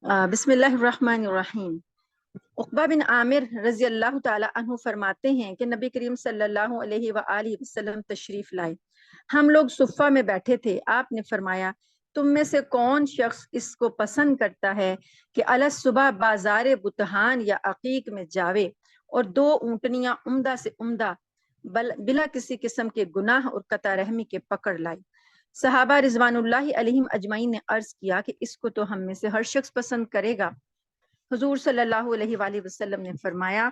بسم اللہ الرحمن الرحیم۔ عقبہ بن عامر رضی اللہ تعالی عنہ فرماتے ہیں کہ نبی کریم صلی اللہ علیہ وآلہ وسلم تشریف لائے۔ ہم لوگ صفہ میں بیٹھے تھے۔ آپ نے فرمایا، تم میں سے کون شخص اس کو پسند کرتا ہے کہ صبح بازار بطحان یا عقیق میں جاوے اور 2 اونٹنیاں عمدہ سے عمدہ بلا کسی قسم کے گناہ اور قطع رحمی کے پکڑ لائے۔ صحابہ رضوان اللہ علیہم اجمعین نے عرض کیا کہ اس کو تو ہم میں سے ہر شخص پسند کرے گا۔ حضور صلی اللہ علیہ وآلہ وسلم نے فرمایا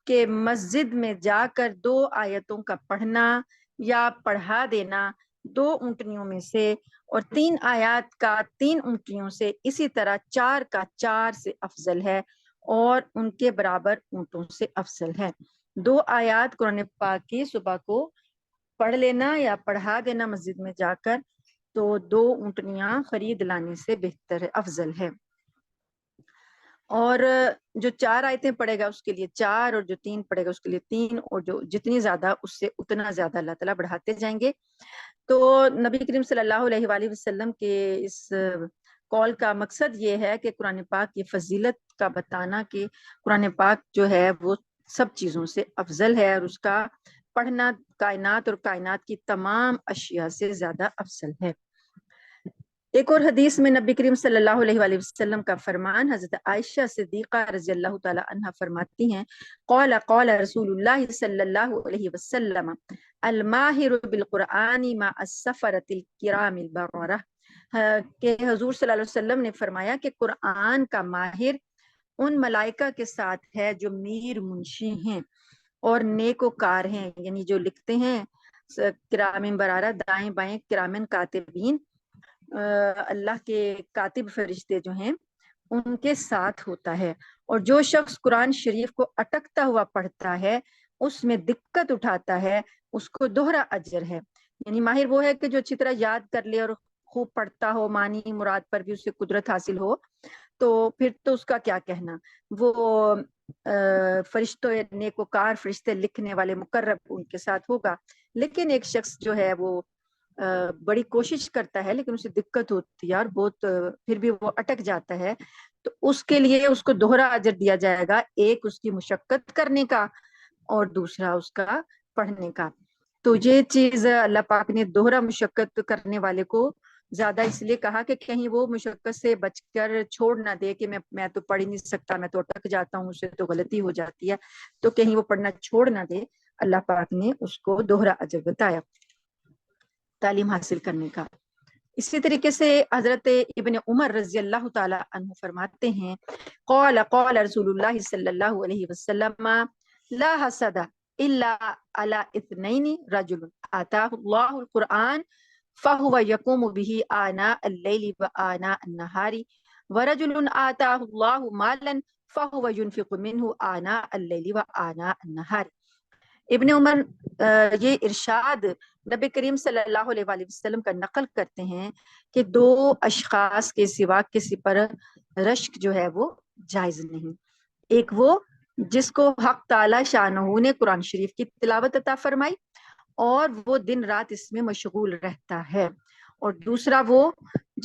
کہ مسجد میں جا کر 2 آیتوں کا پڑھنا یا پڑھا دینا 2 اونٹنیوں میں سے اور 3 آیات کا 3 اونٹنیوں سے، اسی طرح 4 کا 4 سے افضل ہے اور ان کے برابر اونٹوں سے افضل ہے۔ 2 آیات قرآن پاک کی صبح کو پڑھ لینا یا پڑھا دینا مسجد میں جا کر، تو 2 اونٹنیاں خرید لانے سے بہتر ہے، افضل ہے۔ اور جو 4 آیتیں پڑھے گا اس کے لیے 4، اور جو 3 پڑھے گا اس کے لیے 3، اور جو جتنی زیادہ اس سے اتنا زیادہ اللہ تعالیٰ بڑھاتے جائیں گے۔ تو نبی کریم صلی اللہ علیہ وآلہ وسلم کے اس قول کا مقصد یہ ہے کہ قرآن پاک کی فضیلت کا بتانا کہ قرآن پاک جو ہے وہ سب چیزوں سے افضل ہے، اور اس کا پڑھنا کائنات اور کائنات کی تمام اشیاء سے زیادہ افضل ہے۔ ایک اور حدیث میں نبی کریم صلی اللہ علیہ وآلہ وسلم کا فرمان، حضرت عائشہ صدیقہ رضی اللہ تعالی عنہ فرماتی ہیں، قال رسول اللہ صلی اللہ علیہ وسلم الماہر بالقرآن مع السفرۃ الکرام البررہ، کہ حضور صلی اللہ علیہ وسلم نے فرمایا کہ قرآن کا ماہر ان ملائکہ کے ساتھ ہے جو میر منشی ہیں اور نیکوکار ہیں، یعنی جو لکھتے ہیں کرام برارہ، دائیں بائیں کرامن کاتبین، اللہ کے کاتب فرشتے جو ہیں ان کے ساتھ ہوتا ہے۔ اور جو شخص قرآن شریف کو اٹکتا ہوا پڑھتا ہے، اس میں دقت اٹھاتا ہے، اس کو دوہرا اجر ہے۔ یعنی ماہر وہ ہے کہ جو اچھی طرح یاد کر لے اور خوب پڑھتا ہو، معنی مراد پر بھی اسے قدرت حاصل ہو، تو پھر تو اس کا کیا کہنا، وہ فرشتوں نیکوکار فرشتے لکھنے والے مقرب ان کے ساتھ ہوگا۔ لیکن ایک شخص جو ہے وہ بڑی کوشش کرتا ہے لیکن اسے دقت ہوتی ہے اور بہت پھر بھی وہ اٹک جاتا ہے، تو اس کے لیے اس کو دوہرا اجر دیا جائے گا، ایک اس کی مشقت کرنے کا اور دوسرا اس کا پڑھنے کا۔ تو یہ چیز اللہ پاک نے دوہرا مشقت کرنے والے کو زیادہ اس لیے کہا کہ کہیں وہ مشقت سے بچ کر چھوڑ نہ دے کہ میں تو پڑھ ہی نہیں سکتا، میں تو اٹک جاتا ہوں، اسے تو غلطی ہو جاتی ہے، تو کہیں وہ پڑھنا چھوڑ نہ دے، اللہ پاک نے اس کو دوہرا اجر بتایا تعلیم حاصل کرنے کا۔ اسی طریقے سے حضرت ابن عمر رضی اللہ تعالی عنہ فرماتے ہیں، قال رسول اللہ صلی اللہ علیہ وسلم لا حسد الا على اثنين، رجل آتاه الله القرآن فهو يقوم به آناء الليل وآناء النهار، ورجل آتاه الله مالا فهو ينفق منه آناء الليل وآناء النهار۔ ابن عمر یہ ارشاد نبی کریم صلی اللہ علیہ وآلہ وسلم کا نقل کرتے ہیں کہ 2 اشخاص کے سوا کسی پر رشک جو ہے وہ جائز نہیں۔ ایک وہ جس کو حق تعالی شانہ نے قرآن شریف کی تلاوت عطا فرمائی اور وہ دن رات اس میں مشغول رہتا ہے، اور دوسرا وہ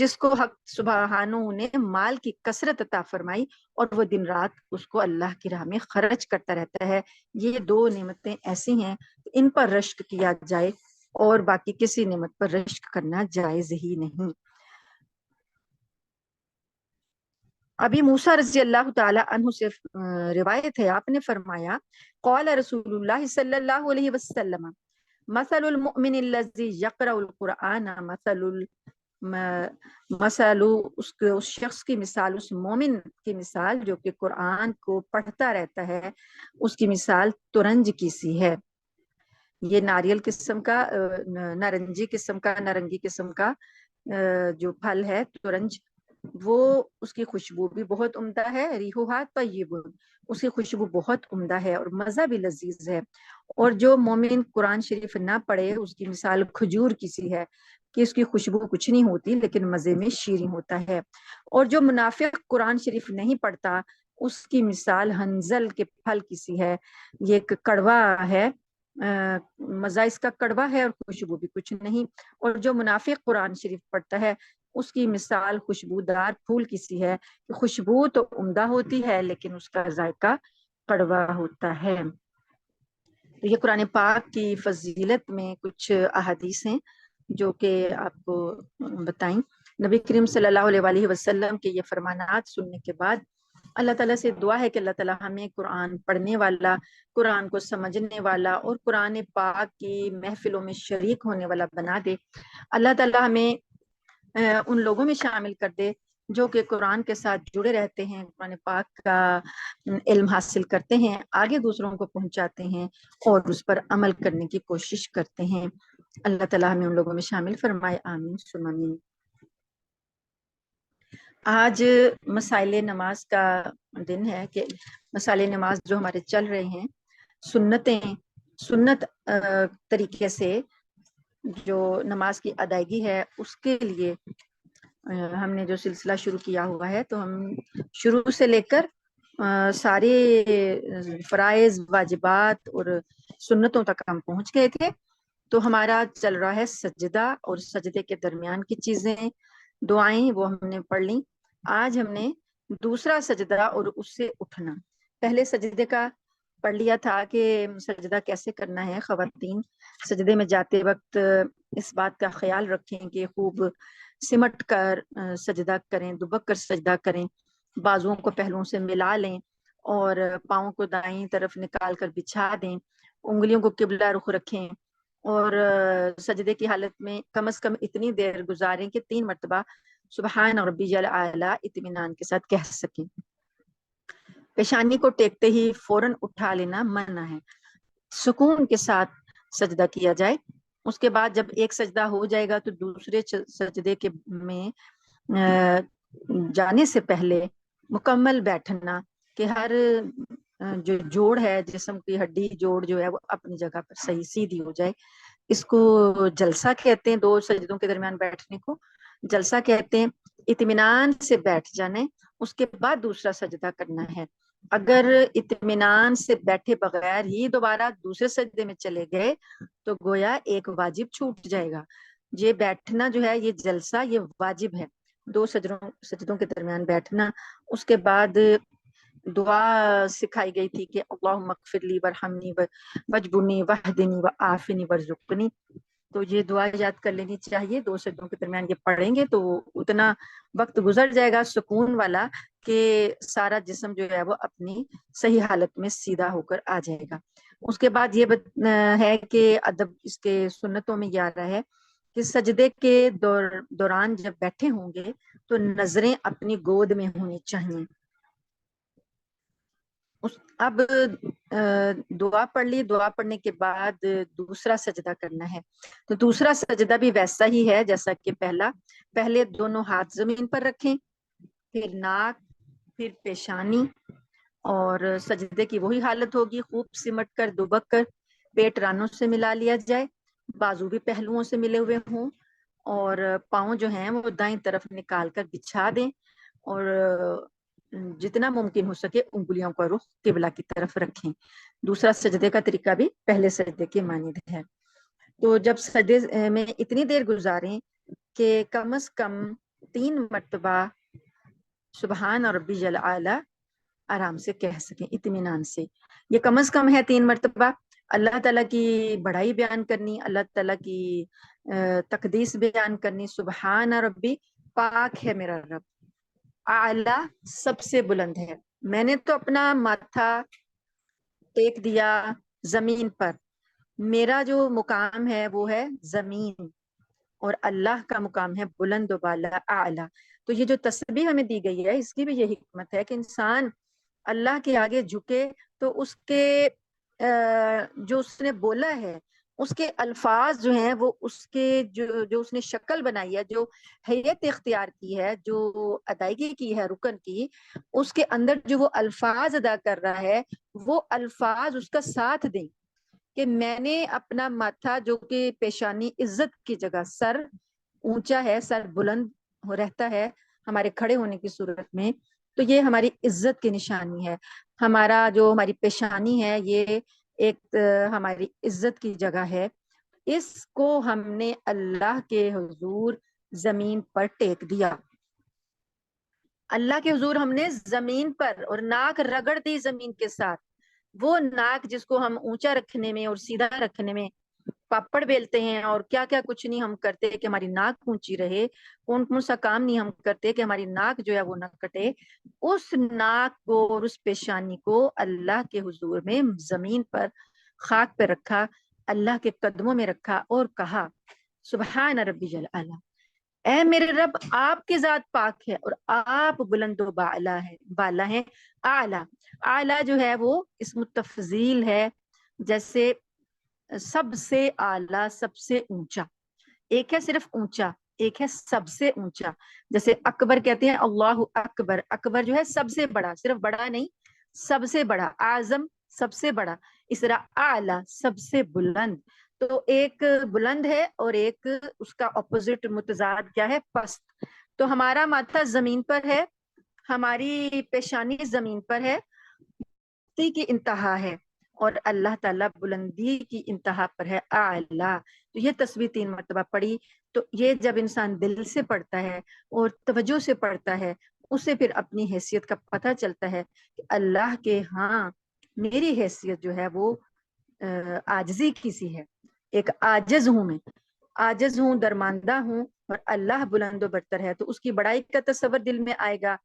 جس کو حق سبحانہ نے مال کی کثرت عطا فرمائی اور وہ دن رات اس کو اللہ کی راہ میں خرچ کرتا رہتا ہے۔ یہ 2 نعمتیں ایسی ہیں کہ ان پر رشک کیا جائے اور باقی کسی نعمت پر رشک کرنا جائز ہی نہیں۔ ابھی موسیٰ رضی اللہ تعالی عنہ سے روایت ہے، آپ نے فرمایا، قال رسول اللہ صلی اللہ علیہ وسلم مثل المؤمن الذی یقرأ القرآن مثل اس شخص کی مثال، اس مومن کی مثال جو کہ قرآن کو پڑھتا رہتا ہے، اس کی مثال ترنج کی سی ہے۔ یہ ناریل قسم کا نارنجی قسم کا جو پھل ہے ترنج، وہ اس کی خوشبو بھی بہت عمدہ ہے، ریحھا طیب، اس کی خوشبو بہت عمدہ ہے اور مزہ بھی لذیذ ہے۔ اور جو مومن قرآن شریف نہ پڑھے اس کی مثال کھجور کی سی ہے کہ اس کی خوشبو کچھ نہیں ہوتی لیکن مزے میں شیریں ہوتا ہے۔ اور جو منافق قرآن شریف نہیں پڑھتا اس کی مثال ہنزل کے پھل کی سی ہے، یہ ایک کڑوا ہے، مزہ اس کا کڑوا ہے اور خوشبو بھی کچھ نہیں۔ اور جو منافق قرآن شریف پڑھتا ہے اس کی مثال خوشبودار پھول کی سی ہے، خوشبو تو عمدہ ہوتی ہے لیکن اس کا ذائقہ کڑوا ہوتا ہے۔ تو یہ قرآن پاک کی فضیلت میں کچھ احادیث ہیں جو کہ آپ کو بتائیں۔ نبی کریم صلی اللہ علیہ وآلہ وسلم کے یہ فرمانات سننے کے بعد اللہ تعالیٰ سے دعا ہے کہ اللہ تعالیٰ ہمیں قرآن پڑھنے والا، قرآن کو سمجھنے والا اور قرآن پاک کی محفلوں میں شریک ہونے والا بنا دے۔ اللہ تعالیٰ ہمیں ان لوگوں میں شامل کر دے جو کہ قرآن کے ساتھ جڑے رہتے ہیں، قرآن پاک کا علم حاصل کرتے ہیں، آگے دوسروں کو پہنچاتے ہیں اور اس پر عمل کرنے کی کوشش کرتے ہیں۔ اللہ تعالیٰ ہمیں ان لوگوں میں شامل فرمائے، آمین ثم آمین۔ آج مسائل نماز کا دن ہے کہ مسائل نماز جو ہمارے چل رہے ہیں، سنت طریقے سے جو نماز کی ادائیگی ہے اس کے لیے ہم نے جو سلسلہ شروع کیا ہوا ہے، تو ہم شروع سے لے کر سارے فرائض، واجبات اور سنتوں تک ہم پہنچ گئے تھے۔ تو ہمارا چل رہا ہے سجدہ اور سجدے کے درمیان کی چیزیں، دعائیں، وہ ہم نے پڑھ لیں۔ آج ہم نے دوسرا سجدہ اور اس سے اٹھنا، پہلے سجدے کا پڑھ لیا تھا کہ سجدہ کیسے کرنا ہے۔ خواتین سجدے میں جاتے وقت اس بات کا خیال رکھیں کہ خوب سمٹ کر سجدہ کریں، دبک کر سجدہ کریں، بازوؤں کو پہلوؤں سے ملا لیں اور پاؤں کو دائیں طرف نکال کر بچھا دیں، انگلیوں کو قبلہ رخ رکھیں اور سجدے کی حالت میں کم از کم اتنی دیر گزاریں کہ 3 مرتبہ سبحان ربی الاعلیٰ اطمینان کے ساتھ کہہ سکیں۔ پیشانی کو ٹیکتے ہی فوراً اٹھا لینا منع ہے، سکون کے ساتھ سجدہ کیا جائے۔ اس کے بعد جب ایک سجدہ ہو جائے گا تو دوسرے سجدے کے میں جانے سے پہلے مکمل بیٹھنا کہ ہر جو جوڑ ہے، جسم کی ہڈی جوڑ جو ہے وہ اپنی جگہ پر صحیح سیدھی ہو جائے۔ اس کو جلسہ کہتے ہیں، 2 سجدوں کے درمیان بیٹھنے کو جلسہ کہتے ہیں۔ اطمینان سے بیٹھ جانے، اس کے بعد دوسرا سجدہ کرنا ہے۔ اگر اطمینان سے بیٹھے بغیر ہی دوبارہ دوسرے سجدے میں چلے گئے تو گویا ایک واجب چھوٹ جائے گا۔ یہ بیٹھنا جو ہے، یہ جلسہ، یہ واجب ہے، 2 سجدوں کے درمیان بیٹھنا۔ اس کے بعد دعا سکھائی گئی تھی کہ اللہم اغفر لی ورحمنی واجبرنی واہدنی وعافنی وارزقنی، تو یہ دعا یاد کر لینی چاہیے۔ 2 سجدوں کے درمیان یہ پڑھیں گے تو اتنا وقت گزر جائے گا سکون والا کہ سارا جسم جو ہے وہ اپنی صحیح حالت میں سیدھا ہو کر آ جائے گا۔ اس کے بعد یہ ہے کہ ادب اس کے سنتوں میں یہ آ رہا ہے کہ سجدے کے دوران جب بیٹھے ہوں گے تو نظریں اپنی گود میں ہونی چاہیے۔ اب دعا پڑھ لی، دعا پڑھنے کے بعد دوسرا سجدہ کرنا ہے۔ تو دوسرا سجدہ بھی ویسا ہی ہے جیسا کہ پہلے دونوں ہاتھ زمین پر رکھیں، پھر ناک، پھر پیشانی، اور سجدے کی وہی حالت ہوگی، خوب سمٹ کر دبک کر پیٹ رانوں سے ملا لیا جائے، بازو بھی پہلوؤں سے ملے ہوئے ہوں اور پاؤں جو ہیں وہ دائیں طرف نکال کر بچھا دیں اور جتنا ممکن ہو سکے انگلیوں کا رخ قبلہ کی طرف رکھیں۔ دوسرا سجدے کا طریقہ بھی پہلے سجدے کے مانند ہے۔ تو جب سجدے میں اتنی دیر گزاریں کہ کم از کم 3 مرتبہ سبحان ربی الاعلیٰ آرام سے کہہ سکیں، اطمینان سے۔ یہ کم از کم ہے 3 مرتبہ۔ اللہ تعالیٰ کی بڑائی بیان کرنی، اللہ تعالیٰ کی تقدیس بیان کرنی۔ سبحان ربی، پاک ہے میرا رب، اعلیٰ، سب سے بلند ہے۔ میں نے تو اپنا ماتھا ٹیک دیا زمین پر، میرا جو مقام ہے وہ ہے زمین، اور اللہ کا مقام ہے بلند و بالا، اعلیٰ۔ تو یہ جو تسبیح ہمیں دی گئی ہے، اس کی بھی یہ حکمت ہے کہ انسان اللہ کے آگے جھکے تو اس کے جو اس نے بولا ہے، اس کے الفاظ جو ہیں وہ اس کے جو اس نے شکل بنائی ہے، جو حیت اختیار کی ہے، جو ادائیگی کی ہے رکن کی، اس کے اندر جو وہ الفاظ ادا کر رہا ہے، وہ الفاظ اس کا ساتھ دیں کہ میں نے اپنا ماتھا، جو کہ پیشانی عزت کی جگہ، سر اونچا ہے، سر بلند رہتا ہے ہمارے کھڑے ہونے کی صورت میں، تو یہ ہماری عزت کی نشانی ہے۔ ہماری پیشانی ہے، یہ ایک ہماری عزت کی جگہ ہے۔ اس کو ہم نے اللہ کے حضور زمین پر ٹیک دیا. اللہ کے حضور ہم نے زمین پر اور ناک رگڑ دی زمین کے ساتھ. وہ ناک جس کو ہم اونچا رکھنے میں اور سیدھا رکھنے میں پاپڑ بیلتے ہیں اور کیا کیا کچھ نہیں ہم کرتے کہ ہماری ناک اونچی رہے, کون کون سا کام نہیں ہم کرتے کہ ہماری ناک جو ہے وہ نہ کٹے, اس ناک کو اور اس پیشانی کو اللہ کے حضور میں زمین پر خاک پہ رکھا, اللہ کے قدموں میں رکھا اور کہا سبحان ربی الاعلی, اے میرے رب آپ کی ذات پاک ہے اور آپ بلند و بالا ہے. اعلیٰ, اعلیٰ جو ہے وہ اسم تفضیل ہے, جیسے سب سے اعلیٰ سب سے اونچا, ایک ہے صرف اونچا, ایک ہے سب سے اونچا. جیسے اکبر کہتے ہیں اللہ اکبر, اکبر جو ہے سب سے بڑا, صرف بڑا نہیں سب سے بڑا, اعظم سب سے بڑا. اس طرح اعلیٰ سب سے بلند, تو ایک بلند ہے اور ایک اس کا اپوزٹ متضاد کیا ہے, پست. تو ہمارا ماتھا زمین پر ہے, ہماری پیشانی زمین پر ہے, کی انتہا ہے, اور اللہ تعالیٰ بلندی کی انتہا پر ہے اعلیٰ. تو یہ تسبیح 3 مرتبہ پڑھی. تو یہ جب انسان دل سے پڑھتا ہے اور توجہ سے پڑھتا ہے, اسے پھر اپنی حیثیت کا پتہ چلتا ہے کہ اللہ کے ہاں میری حیثیت جو ہے وہ عاجزی کی سی ہے, ایک عاجز ہوں, میں عاجز ہوں, درماندہ ہوں, اور اللہ بلند و برتر ہے. تو اس کی بڑائی کا تصور دل میں آئے گا.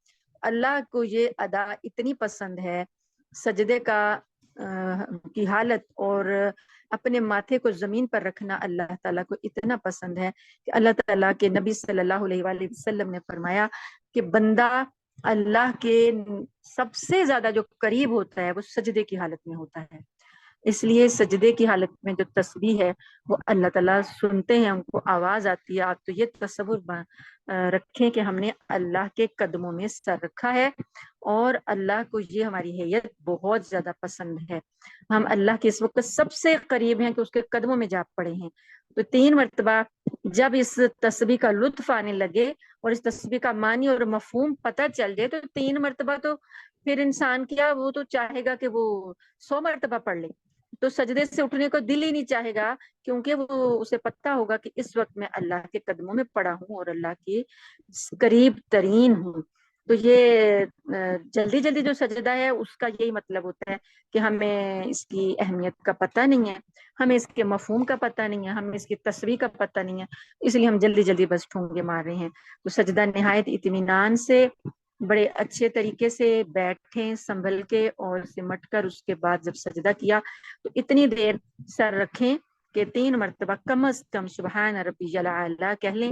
اللہ کو یہ ادا اتنی پسند ہے, سجدے کی حالت اور اپنے ماتھے کو زمین پر رکھنا اللہ تعالیٰ کو اتنا پسند ہے کہ اللہ تعالیٰ کے نبی صلی اللہ علیہ وآلہ وسلم نے فرمایا کہ بندہ اللہ کے سب سے زیادہ جو قریب ہوتا ہے وہ سجدے کی حالت میں ہوتا ہے. اس لیے سجدے کی حالت میں جو تسبیح ہے وہ اللہ تعالیٰ سنتے ہیں, ان کو آواز آتی ہے. آپ تو یہ تصور رکھیں کہ ہم نے اللہ کے قدموں میں سر رکھا ہے اور اللہ کو یہ ہماری حیت بہت زیادہ پسند ہے. ہم اللہ کے اس وقت سب سے قریب ہیں کہ اس کے قدموں میں جا پڑے ہیں. تو 3 مرتبہ جب اس تسبیح کا لطف آنے لگے اور اس تسبیح کا معنی اور مفہوم پتہ چل جائے, تو 3 مرتبہ تو پھر انسان کیا, وہ تو چاہے گا کہ وہ 100 مرتبہ پڑھ لے. تو سجدے سے اٹھنے کو دل ہی نہیں چاہے گا, کیونکہ وہ اسے پتہ ہوگا کہ اس وقت میں اللہ کے قدموں میں پڑا ہوں اور اللہ کے قریب ترین ہوں. تو یہ جلدی جلدی جو سجدہ ہے اس کا یہی مطلب ہوتا ہے کہ ہمیں اس کی اہمیت کا پتہ نہیں ہے, ہمیں اس کے مفہوم کا پتہ نہیں ہے, ہمیں اس کی تسبیح کا پتہ نہیں ہے, اس لیے ہم جلدی جلدی بس ٹھونگے مار رہے ہیں. تو سجدہ نہایت اطمینان سے, بڑے اچھے طریقے سے بیٹھیں سنبھل کے اور سمٹ کر, اس کے بعد جب سجدہ کیا تو اتنی دیر سر رکھیں کہ 3 مرتبہ کم از کم سبحان ربی الاعلی کہہ لیں.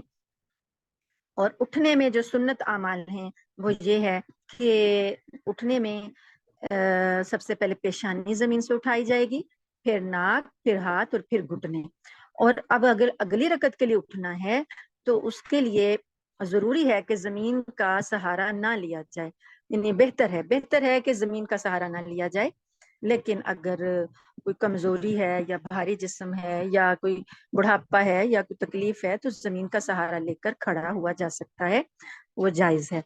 اور اٹھنے میں جو سنت اعمال ہیں وہ یہ ہے کہ اٹھنے میں سب سے پہلے پیشانی زمین سے اٹھائی جائے گی, پھر ناک, پھر ہاتھ اور پھر گھٹنے. اور اب اگر اگلی رکعت کے لیے اٹھنا ہے تو اس کے لیے ضروری ہے کہ زمین کا سہارا نہ لیا جائے, یعنی بہتر ہے کہ زمین کا سہارا نہ لیا جائے. لیکن اگر کوئی کمزوری ہے یا بھاری جسم ہے یا کوئی بڑھاپا ہے یا کوئی تکلیف ہے تو زمین کا سہارا لے کر کھڑا ہوا جا سکتا ہے, وہ جائز ہے.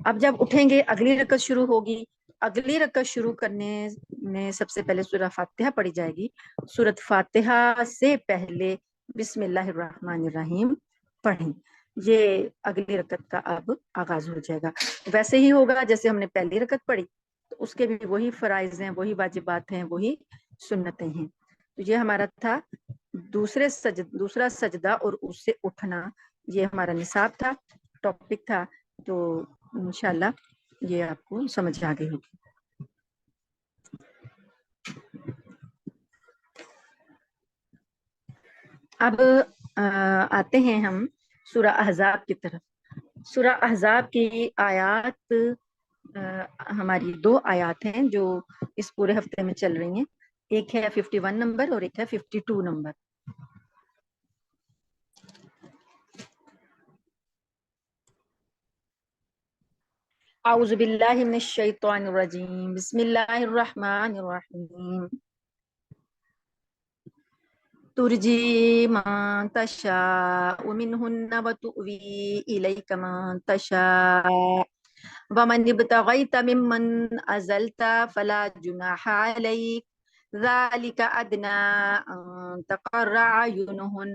اب جب اٹھیں گے اگلی رکعت شروع ہوگی. اگلی رکعت شروع کرنے میں سب سے پہلے سورہ فاتحہ پڑھی جائے گی. سورۃ فاتحہ سے پہلے بسم اللہ الرحمن الرحیم پڑھیں. یہ اگلی رکعت کا اب آغاز ہو جائے گا. ویسے ہی ہوگا جیسے ہم نے پہلی رکعت پڑھی, تو اس کے بھی وہی فرائض ہیں, وہی واجبات ہیں, وہی سنتیں ہیں. تو یہ ہمارا تھا دوسرا سجدہ اور اس سے اٹھنا, یہ ہمارا نصاب تھا, ٹاپک تھا. تو انشاءاللہ یہ آپ کو سمجھ آ گئی ہوگی. اب آتے ہیں ہم سورہ احزاب کی طرف. سورہ احزاب کی آیات ہماری 2 آیات ہیں جو اس پورے ہفتے میں چل رہی ہیں. ایک ہے 51 نمبر اور ایک ہے 52 نمبر. اعوذ باللہ من الشیطان الرجیم, بسم اللہ الرحمن الرحیم. ترجی من تشاء منہن وتؤوی الیک من تشاء ومن ابتغیت ممن عزلت فلا جناح علیک ذلك ادنی ان تقر اعینہن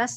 10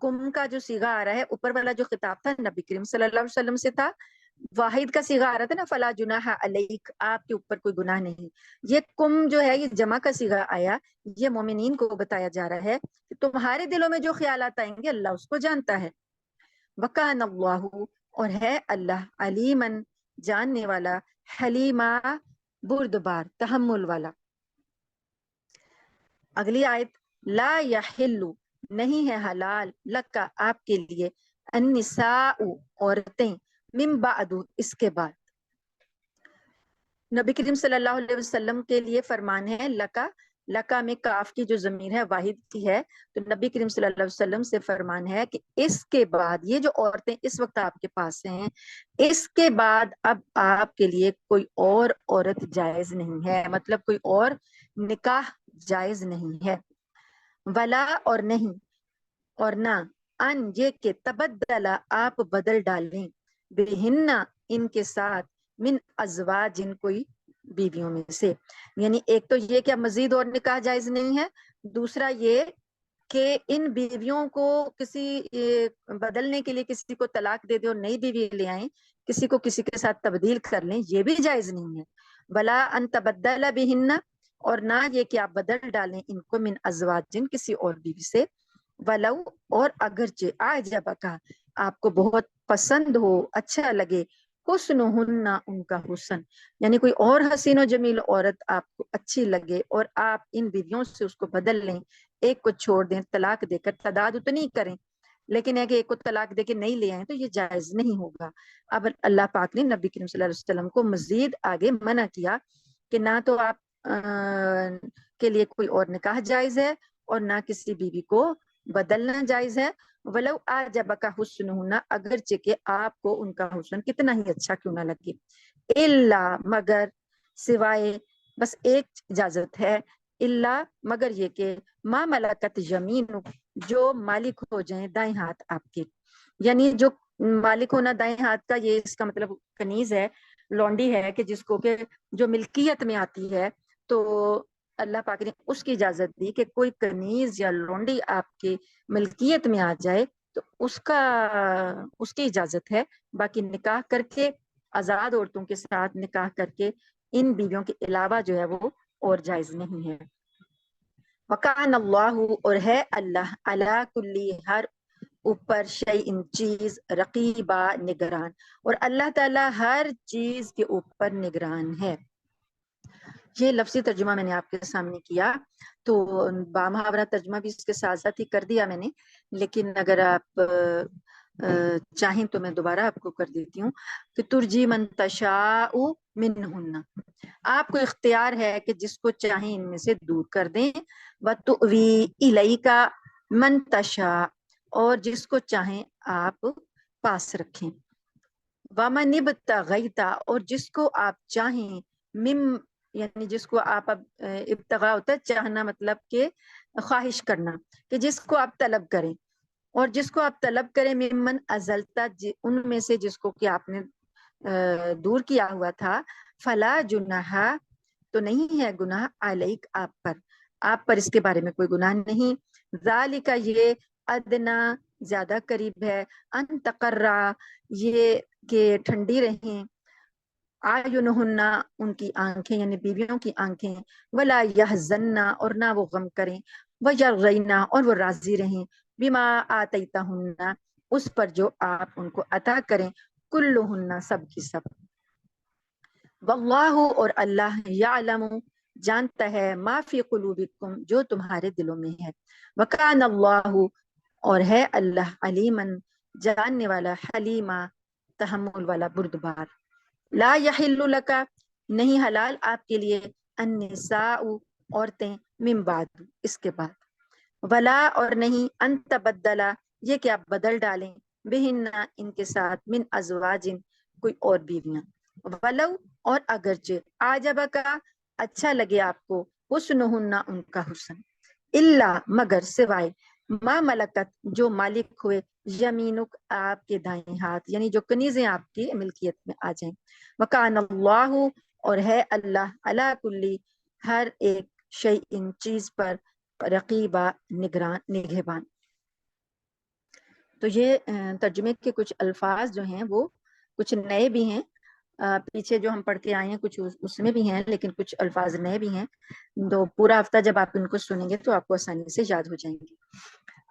کم کا جو صیغہ آ رہا ہے، اوپر والا جو خطاب تھا نبی کریم صلی اللہ علیہ وسلم سے تھا، واحد کا صیغہ آ رہا تھا نا، فلا جناح علیک، آپ کے اوپر کوئی گناہ نہیں. یہ کم جو ہے یہ جمع کا صیغہ آیا، یہ مومنین کو بتایا جا رہا ہے کہ تمہارے دلوں میں جو خیالات آئیں گے اللہ اس کو جانتا ہے. وکان اللہ، اور ہے اللہ، علیمن، جاننے والا، حلیما، بردبار، تحمل والا. اگلی آیت، لا یحل، نہیں ہے حلال، لکا، آپ کے لیے، النساء، عورتیں، من بعد، اس کے بعد. نبی کریم صلی اللہ علیہ وسلم کے لیے فرمان ہے لکا، لکا میں کاف کی جو ضمیر ہے واحد کی ہے، تو نبی کریم صلی اللہ علیہ وسلم سے فرمان ہے کہ اس کے بعد یہ جو عورتیں اس وقت آپ کے پاس ہیں، اس کے بعد اب آپ کے لیے کوئی اور عورت جائز نہیں ہے، مطلب کوئی اور نکاح جائز نہیں ہے. ولا، اور نہیں، اور نہ، ان، یہ کہ تبدلا، آپ بدل ڈالیں، بہن، ان کے ساتھ، من ازواج، جن کوئی بیویوں میں سے. یعنی ایک تو یہ کہ اب مزید اور نکاح جائز نہیں ہے، دوسرا یہ کہ ان بیویوں کو کسی بدلنے کے لیے کسی کو طلاق دے دے اور نئی بیوی لے آئیں، کسی کو کسی کے ساتھ تبدیل کر لیں، یہ بھی جائز نہیں ہے. ولا ان تبدل بہن، اور نہ یہ کہ آپ بدل ڈالیں ان کو، من ازواجن، کسی اور بیوی سے. ولو، اور اگرچہ، اعجبک، آپ کو بہت پسند ہو، اچھا لگے، حسنہن، ان کا حسن، یعنی کوئی اور حسین و جمیل عورت آپ کو اچھی لگے اور آپ ان بیویوں سے اس کو بدل لیں، ایک کو چھوڑ دیں طلاق دے کر، تعداد اتنی کریں، لیکن ہے کہ ایک کو طلاق دے کے نہیں لے آئیں تو یہ جائز نہیں ہوگا. اب اللہ پاک نے نبی کریم صلی اللہ علیہ وسلم کو مزید آگے منع کیا کہ نہ تو آپ کے لیے کوئی اور نکاح جائز ہے اور نہ کسی بیوی کو بدلنا جائز ہے. ولو اعجبک حسنہن، اگرچہ کہ آپ کو ان کا حسن کتنا ہی اچھا کیوں نہ لگے. الا، مگر، سوائے، بس ایک اجازت ہے، الا، مگر یہ کہ ما ملکت یمین، جو مالک ہو جائیں دائیں ہاتھ آپ کے. یعنی جو مالک ہونا دائیں ہاتھ کا، یہ اس کا مطلب کنیز ہے، لونڈی ہے، کہ جس کو کہ جو ملکیت میں آتی ہے، تو اللہ پاک نے اس کی اجازت دی کہ کوئی کنیز یا لونڈی آپ کی ملکیت میں آ جائے تو اس کی اجازت ہے. باقی نکاح کر کے، آزاد عورتوں کے ساتھ نکاح کر کے، ان بیویوں کے علاوہ جو ہے وہ اور جائز نہیں ہے. وکان اللہ، اور ہے اللہ، علی کلی، ہر اوپر، شیء، چیز، رقیبہ، نگران، اور اللہ تعالی ہر چیز کے اوپر نگران ہے. یہ لفظی ترجمہ میں نے آپ کے سامنے کیا، تو بامحاورہ ترجمہ بھی اس کے ساتھ ساتھ ہی کر دیا میں نے، لیکن اگر آپ چاہیں تو میں دوبارہ آپ کو کر دیتی ہوں کہ ترجی من تشاء منہن، آپ کو اختیار ہے کہ جس کو چاہیں ان میں سے دور کر دیں. وتؤوی الیک من تشاء، اور جس کو چاہیں آپ پاس رکھیں. ومن ابتغیت، اور جس کو آپ چاہیں، مم، یعنی جس کو آپ اب ابتغاء ہوتا ہے چاہنا، مطلب کہ خواہش کرنا، کہ جس کو آپ طلب کریں، اور جس کو آپ طلب کریں، ممن ازلتا، ان میں سے جس کو کہ آپ نے دور کیا ہوا تھا، فلا جناح، تو نہیں ہے گناہ، علیک، آپ پر اس کے بارے میں کوئی گناہ نہیں. ذالک، یہ، ادنا، زیادہ قریب ہے، ان تقرا، یہ کہ ٹھنڈی رہیں، اعینہن، ان کی آنکھیں، یعنی بیویوں کی آنکھیں، ولا یحزن، اور نہ وہ غم کریں، ویرضین، اور وہ راضی رہیں، بما آتیتہن، اس پر جو آپ ان کو عطا کریں، کلہن، سب کی سب. واللہ، اور اللہ، یعلم، جانتا ہے، ما فی قلوبکم، جو تمہارے دلوں میں ہے. وکان اللہ، اور ہے اللہ، علیمن، جاننے والا، حلیما، تحمل والا، بردبار. لا یحل لک، نہیں حلال آپ کے لیے، النساء، عورتیں، من بعد، اس کے بعد. ولا، اور نہیں، ان تبدلا، یہ کہ آپ بدل ڈالیں، بہن، ان کے ساتھ، من ازواجن، کوئی اور بیویاں. ولو، اور اگرچہ، آجبہ کا، اچھا لگے آپ کو، حسنہن، ان کا حسن. الا، مگر، سوائے، ما ملکت، جو مالک ہوئے، یمینک، آپ کے دائیں ہاتھ، یعنی جو کنیزیں آپ کی ملکیت میں آ جائیں. وکان اللہ، اور ہے اللہ، علی کلی، ہر ایک، شیء، چیز پر، رقیبہ، نگران، نگہبان. تو یہ ترجمے کے کچھ الفاظ جو ہیں وہ کچھ نئے بھی ہیں، پیچھے جو ہم پڑھ کے آئے ہیں کچھ اس میں بھی ہیں، لیکن کچھ الفاظ نئے بھی ہیں. تو پورا ہفتہ جب آپ ان کو سنیں گے تو آپ کو آسانی سے یاد ہو جائیں گے.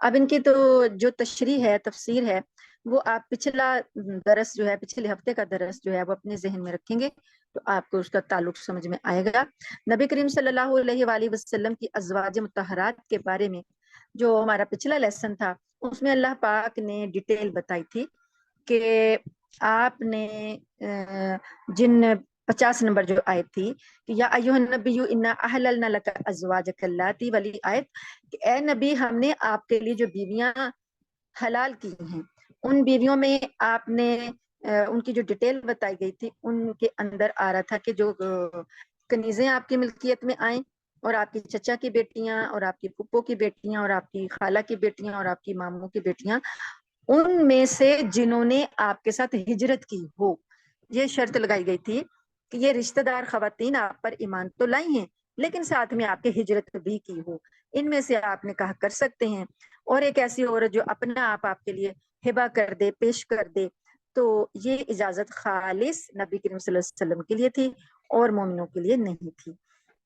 اب ان کی تو جو تشریح ہے، تفسیر ہے، وہ آپ پچھلا درس جو ہے، پچھلے ہفتے کا درس جو ہے وہ اپنے ذہن میں رکھیں گے تو آپ کو اس کا تعلق سمجھ میں آئے گا. نبی کریم صلی اللہ علیہ وآلہ وسلم کی ازواج مطہرات کے بارے میں جو ہمارا پچھلا لیسن تھا، اس میں اللہ پاک نے ڈیٹیل بتائی تھی کہ آپ نے جن 50 نمبر جو آیت تھی کہ یا ایھا النبی انا احللنا لک ازواجک اللاتی، والی آیت کہ اے نبی ہم نے آپ کے لیے جو بیویاں حلال کی ہیں، ان بیویوں میں آپ نے ان کی جو ڈیٹیل بتائی گئی تھی، ان کے اندر آ رہا تھا کہ جو کنیزیں آپ کی ملکیت میں آئیں، اور آپ کی چچا کی بیٹیاں اور آپ کی پھپھو کی بیٹیاں اور آپ کی خالہ کی بیٹیاں اور آپ کی ماموں کی بیٹیاں، ان میں سے جنہوں نے آپ کے ساتھ ہجرت کی ہو. یہ شرط لگائی گئی تھی کہ یہ رشتہ دار خواتین آپ پر ایمان تو لائی ہیں لیکن ساتھ میں آپ کے ہجرت بھی کی ہو، ان میں سے آپ نکاح کر سکتے ہیں. اور ایک ایسی عورت جو اپنا آپ کے لیے ہبہ کر دے، پیش کر دے، تو یہ اجازت خالص نبی کریم صلی اللہ علیہ وسلم کے لیے تھی اور مومنوں کے لیے نہیں تھی.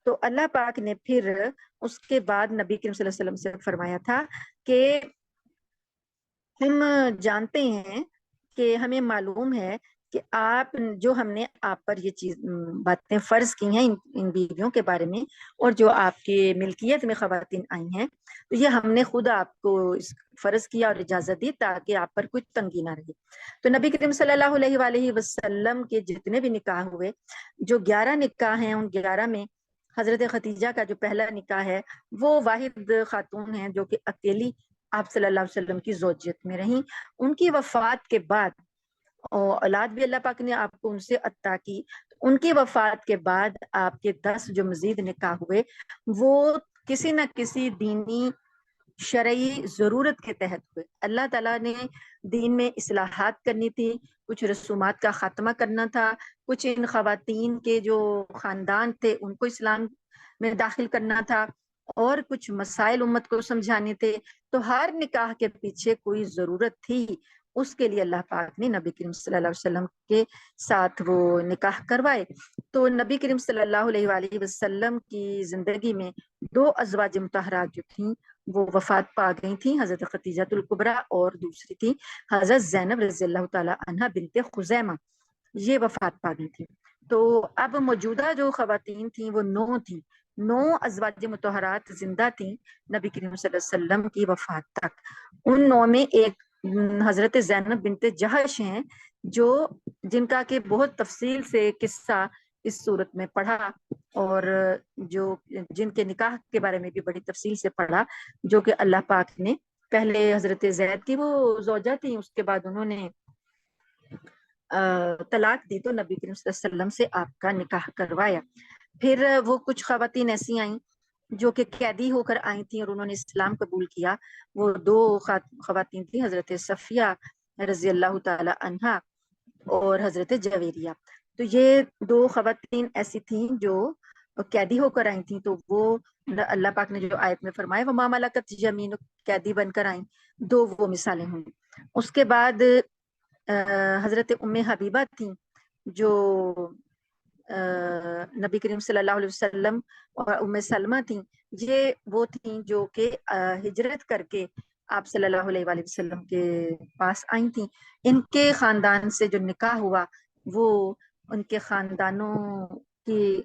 تو اللہ پاک نے پھر اس کے بعد نبی کریم صلی اللہ علیہ وسلم سے فرمایا تھا کہ ہم جانتے ہیں کہ ہمیں معلوم ہے کہ آپ جو ہم نے آپ پر یہ چیز باتیں فرض کی ہیں ان بیویوں کے بارے میں، اور جو آپ کی ملکیت میں خواتین آئی ہیں، تو یہ ہم نے خود آپ کو فرض کیا اور اجازت دی تاکہ آپ پر کوئی تنگی نہ رہے. تو نبی کریم صلی اللہ علیہ وآلہ وسلم کے جتنے بھی نکاح ہوئے، جو 11 نکاح ہیں، ان 11 میں حضرت خدیجہ کا جو پہلا نکاح ہے وہ واحد خاتون ہیں جو کہ اکیلی آپ صلی اللہ علیہ وسلم کی زوجیت میں رہیں. ان کی وفات کے بعد، اور اولاد بھی اللہ پاک نے آپ کو ان سے عطا کی، ان کی وفات کے بعد آپ کے 10 جو مزید نکاح ہوئے وہ کسی نہ کسی دینی شرعی ضرورت کے تحت ہوئے. اللہ تعالیٰ نے دین میں اصلاحات کرنی تھی، کچھ رسومات کا خاتمہ کرنا تھا، کچھ ان خواتین کے جو خاندان تھے ان کو اسلام میں داخل کرنا تھا، اور کچھ مسائل امت کو سمجھانے تھے. تو ہر نکاح کے پیچھے کوئی ضرورت تھی، اس کے لیے اللہ پاک نے نبی کریم صلی اللہ علیہ وسلم کے ساتھ وہ نکاح کروائے. تو نبی کریم صلی اللہ علیہ وآلہ وسلم کی زندگی میں 2 ازواج مطہرات جو تھیں وہ وفات پا گئی تھیں، حضرت خدیجہ الکبریٰ اور دوسری تھی حضرت زینب رضی اللہ تعالی عنہا بنت خزیمہ، یہ وفات پا گئی تھی. تو اب موجودہ جو خواتین تھیں وہ 9 تھیں، 9 ازواج مطہرات زندہ تھیں نبی کریم صلی اللہ علیہ وسلم کی وفات تک. ان 9 میں ایک حضرت زینب بنت جہش ہیں، جو جن کا کہ بہت تفصیل سے قصہ اس صورت میں پڑھا، اور جو جن کے نکاح کے بارے میں بھی بڑی تفصیل سے پڑھا، جو کہ اللہ پاک نے پہلے حضرت زید کی وہ زوجہ تھی، اس کے بعد انہوں نے طلاق دی تو نبی کریم صلی اللہ علیہ وسلم سے آپ کا نکاح کروایا. پھر وہ کچھ خواتین ایسی آئیں جو کہ قیدی ہو کر آئی تھیں اور انہوں نے اسلام قبول کیا. وہ 2 خواتین تھیں، حضرت صفیہ رضی اللہ تعالی عنہا اور حضرت جویریہ. تو یہ 2 خواتین ایسی تھیں جو قیدی ہو کر آئی تھیں، تو وہ اللہ پاک نے جو آیت میں فرمایا وما ملکت یمین، قیدی بن کر آئیں، 2 وہ مثالیں ہوں. اس کے بعد حضرت ام حبیبہ تھیں جو نبی کریم صلی اللہ علیہ وسلم، اور ام سلمہ تھیں، یہ وہ تھیں جو کہ ہجرت کر کے آپ صلی اللہ علیہ وآلہ وسلم کے پاس آئی تھیں. ان کے خاندان سے جو نکاح ہوا وہ ان کے خاندانوں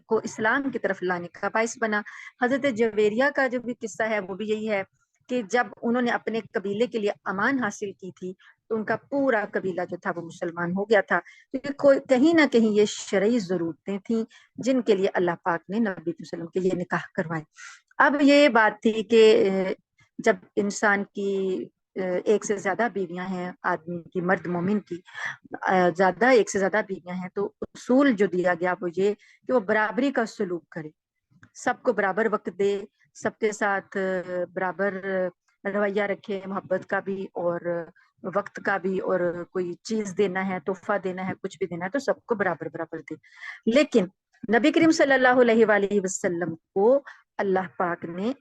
کو اسلام کی طرف لانے کا باعث بنا. حضرت جویریہ کا جو بھی قصہ ہے وہ بھی یہی ہے کہ جب انہوں نے اپنے قبیلے کے لیے امان حاصل کی تھی تو ان کا پورا قبیلہ جو تھا وہ مسلمان ہو گیا تھا، کیونکہ کہیں نہ کہیں یہ شرعی ضرورتیں تھیں جن کے لیے اللہ پاک نے نبی صلی اللہ علیہ وسلم کے یہ نکاح کروائے. اب یہ بات تھی کہ جب انسان کی ایک سے زیادہ بیویاں ہیں، آدمی کی، مرد مومن کی زیادہ ایک سے زیادہ بیویاں ہیں، تو اصول جو دیا گیا وہ یہ کہ وہ برابری کا سلوک کرے، سب کو برابر وقت دے، سب کے ساتھ برابر رویہ رکھے، محبت کا بھی اور وقت کا بھی، اور کوئی چیز دینا ہے، تحفہ دینا ہے، کچھ بھی دینا ہے تو سب کو برابر برابر دے. لیکن نبی کریم صلی اللہ علیہ وآلہ وسلم کو اللہ پاک نے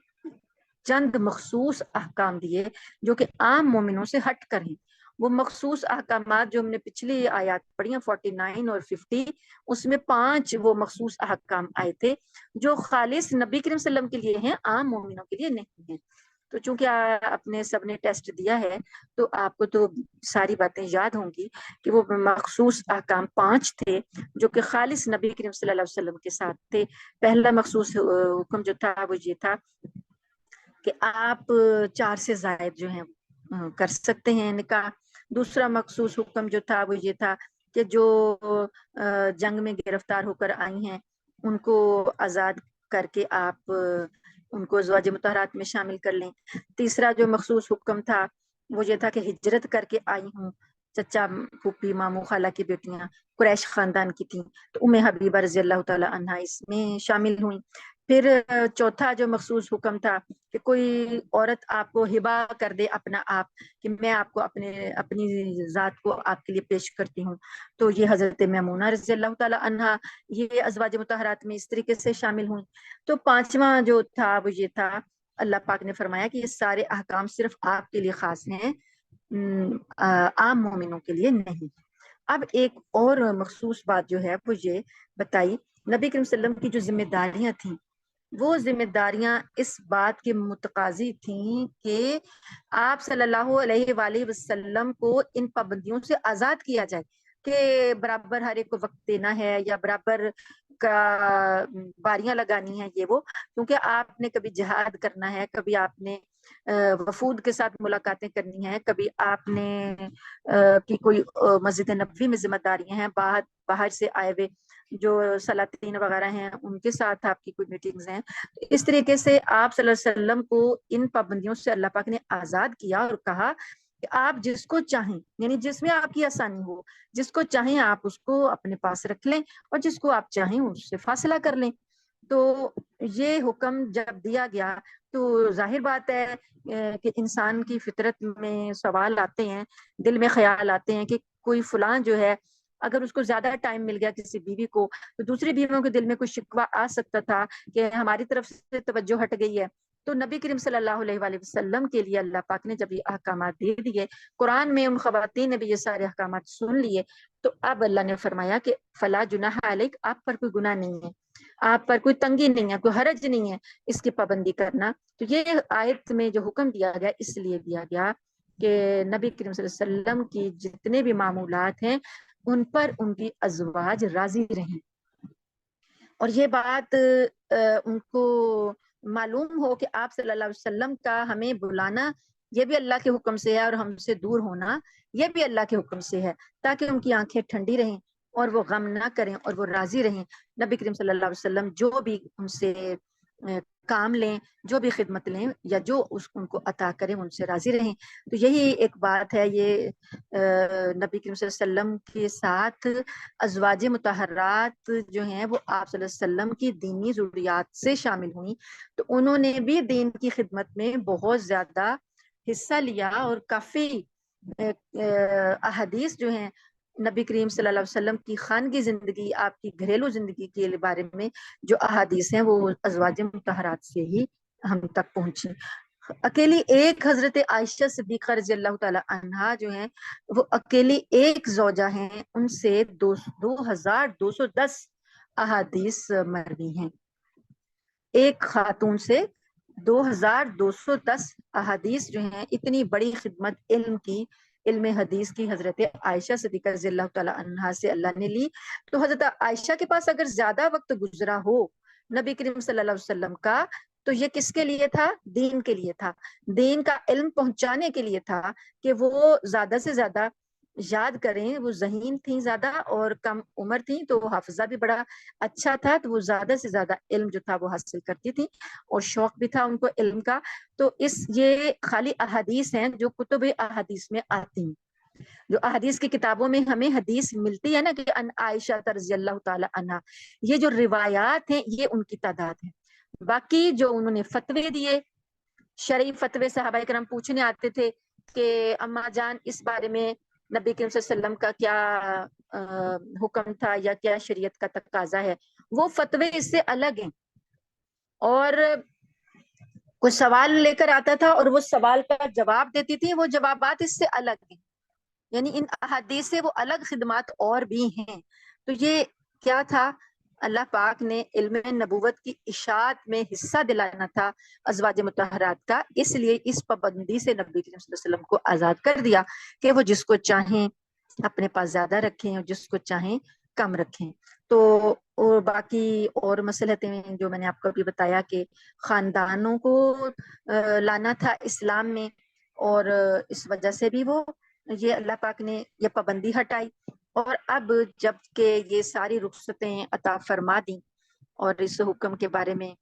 چند مخصوص احکام دیے جو کہ عام مومنوں سے ہٹ کر ہیں. وہ مخصوص احکامات جو ہم نے پچھلی آیات پڑھی ہیں 49 اور 50، اس میں 5 وہ مخصوص احکام آئے تھے جو خالص نبی کریم صلی اللہ علیہ وسلم کے لیے ہیں، عام مومنوں کے لیے نہیں ہیں۔ تو چونکہ اپنے سب نے ٹیسٹ دیا ہے تو آپ کو تو ساری باتیں یاد ہوں گی کہ وہ مخصوص احکام 5 تھے جو کہ خالص نبی کریم صلی اللہ علیہ وسلم کے ساتھ تھے۔ پہلا مخصوص حکم جو تھا وہ یہ تھا کہ آپ 4 سے زائد جو ہیں کر سکتے ہیں نکاح۔ دوسرا مخصوص حکم جو تھا وہ یہ تھا کہ جو جنگ میں گرفتار ہو کر آئی ہیں ان کو آزاد کر کے آپ ان کو ازواج مطہرات میں شامل کر لیں۔ تیسرا جو مخصوص حکم تھا وہ یہ تھا کہ ہجرت کر کے آئی ہوں، چچا پھوپھی ماموں خالہ کی بیٹیاں قریش خاندان کی تھیں تو ام حبیبہ رضی اللہ تعالی عنہا اس میں شامل ہوئیں۔ پھر چوتھا جو مخصوص حکم تھا کہ کوئی عورت آپ کو ہبہ کر دے اپنا آپ کہ میں آپ کو اپنی ذات کو آپ کے لیے پیش کرتی ہوں، تو یہ حضرت میمونہ رضی اللہ تعالی عنہا یہ ازواج مطہرات میں اس طریقے سے شامل ہوئیں۔ تو پانچواں جو تھا وہ یہ تھا، اللہ پاک نے فرمایا کہ یہ سارے احکام صرف آپ کے لیے خاص ہیں، عام مومنوں کے لیے نہیں۔ اب ایک اور مخصوص بات جو ہے وہ یہ بتائی، نبی کریم صلی اللہ علیہ وسلم کی جو ذمہ داریاں تھیں وہ ذمہ داریاں اس بات کے متقاضی تھیں کہ آپ صلی اللہ علیہ وآلہ وسلم کو ان پابندیوں سے آزاد کیا جائے کہ برابر ہر ایک کو وقت دینا ہے یا برابر کا باریاں لگانی ہیں یہ وہ، کیونکہ آپ نے کبھی جہاد کرنا ہے، کبھی آپ نے وفود کے ساتھ ملاقاتیں کرنی ہیں، کبھی آپ نے کی کوئی مسجد نبوی میں ذمہ داریاں ہیں، باہر سے آئے ہوئے جو سلاطین وغیرہ ہیں ان کے ساتھ آپ کی کوئی میٹنگز ہیں۔ اس طریقے سے آپ صلی اللہ علیہ وسلم کو ان پابندیوں سے اللہ پاک نے آزاد کیا اور کہا کہ آپ جس کو چاہیں، یعنی جس میں آپ کی آسانی ہو، جس کو چاہیں آپ اس کو اپنے پاس رکھ لیں اور جس کو آپ چاہیں اس سے فاصلہ کر لیں۔ تو یہ حکم جب دیا گیا تو ظاہر بات ہے کہ انسان کی فطرت میں سوال آتے ہیں، دل میں خیال آتے ہیں کہ کوئی فلاں جو ہے اگر اس کو زیادہ ٹائم مل گیا کسی بیوی کو تو دوسری بیویوں کے دل میں کوئی شکوہ آ سکتا تھا کہ ہماری طرف سے توجہ ہٹ گئی ہے۔ تو نبی کریم صلی اللہ علیہ وآلہ وسلم کے لیے اللہ پاک نے جب یہ احکامات دے دیے، قرآن میں ان خواتین نے بھی یہ سارے احکامات سن لیے، تو اب اللہ نے فرمایا کہ فلا جناح علیک، آپ پر کوئی گناہ نہیں ہے، آپ پر کوئی تنگی نہیں ہے، کوئی حرج نہیں ہے اس کی پابندی کرنا۔ تو یہ آیت میں جو حکم دیا گیا اس لیے دیا گیا کہ نبی کریم صلی اللہ علیہ وسلم کی جتنے بھی معمولات ہیں ان پر ان کی ازواج راضی رہیں، اور یہ بات ان کو معلوم ہو کہ آپ صلی اللہ علیہ وسلم کا ہمیں بلانا یہ بھی اللہ کے حکم سے ہے اور ہم سے دور ہونا یہ بھی اللہ کے حکم سے ہے، تاکہ ان کی آنکھیں ٹھنڈی رہیں اور وہ غم نہ کریں اور وہ راضی رہیں۔ نبی کریم صلی اللہ علیہ وسلم جو بھی ان سے کام لیں، جو بھی خدمت لیں یا جو ان کو عطا کریں ان سے راضی رہیں۔ تو یہی ایک بات ہے، یہ نبی کریم صلی اللہ علیہ وسلم کے ساتھ ازواج مطہرات جو ہیں وہ آپ صلی اللہ علیہ وسلم کی دینی ضروریات سے شامل ہوئیں، تو انہوں نے بھی دین کی خدمت میں بہت زیادہ حصہ لیا، اور کافی احادیث جو ہیں نبی کریم صلی اللہ علیہ وسلم کی خانگی زندگی، آپ کی گھریلو زندگی کے بارے میں جو احادیث ہیں وہ ازواج مطہرات سے ہی ہم تک پہنچی۔ اکیلی ایک حضرت عائشہ صدیقہ رضی اللہ تعالی عنہا جو ہیں وہ اکیلی ایک زوجہ ہیں، ان سے 2210 احادیث مروی ہیں، ایک خاتون سے 2210 احادیث جو ہیں۔ اتنی بڑی خدمت علم کی، علم حدیث کی حضرت عائشہ صدیقہ رضی اللہ تعالی عنہا سے اللہ نے لی۔ تو حضرت عائشہ کے پاس اگر زیادہ وقت گزرا ہو نبی کریم صلی اللہ علیہ وسلم کا تو یہ کس کے لیے تھا؟ دین کے لیے تھا، دین کا علم پہنچانے کے لیے تھا کہ وہ زیادہ سے زیادہ یاد کریں۔ وہ ذہین تھیں زیادہ اور کم عمر تھیں تو وہ حافظہ بھی بڑا اچھا تھا، تو وہ زیادہ سے زیادہ علم جو تھا وہ حاصل کرتی تھی اور شوق بھی تھا ان کو علم کا۔ تو یہ خالی احادیث ہیں جو کتب احادیث میں آتی ہیں، جو احادیث کی کتابوں میں ہمیں حدیث ملتی ہے نا کہ ان عائشہ رضی اللہ تعالی عنہا، یہ جو روایات ہیں یہ ان کی تعداد ہے۔ باقی جو انہوں نے فتوے دیے، شرعی فتوے صحابہ کرام پوچھنے آتے تھے کہ اما جان اس بارے میں نبی کریم صلی اللہ علیہ وسلم کا کیا حکم تھا یا کیا شریعت کا تقاضا ہے، وہ فتوے اس سے الگ ہیں، اور کوئی سوال لے کر آتا تھا اور وہ سوال کا جواب دیتی تھی، وہ جوابات اس سے الگ ہیں۔ یعنی ان احادیث سے وہ الگ خدمات اور بھی ہیں. تو یہ کیا تھا؟ اللہ پاک نے علم نبوت کی اشاعت میں حصہ دلانا تھا ازواج مطہرات کا، اس لیے اس پابندی سے نبی کریم صلی اللہ علیہ وسلم کو آزاد کر دیا کہ وہ جس کو چاہیں اپنے پاس زیادہ رکھیں اور جس کو چاہیں کم رکھیں. تو اور باقی اور مصلحتیں جو میں نے آپ کو ابھی بتایا کہ خاندانوں کو لانا تھا اسلام میں، اور اس وجہ سے بھی وہ یہ اللہ پاک نے یہ پابندی ہٹائی. اور اب جب کہ یہ ساری رخصتیں عطا فرما دی اور اس حکم کے بارے میں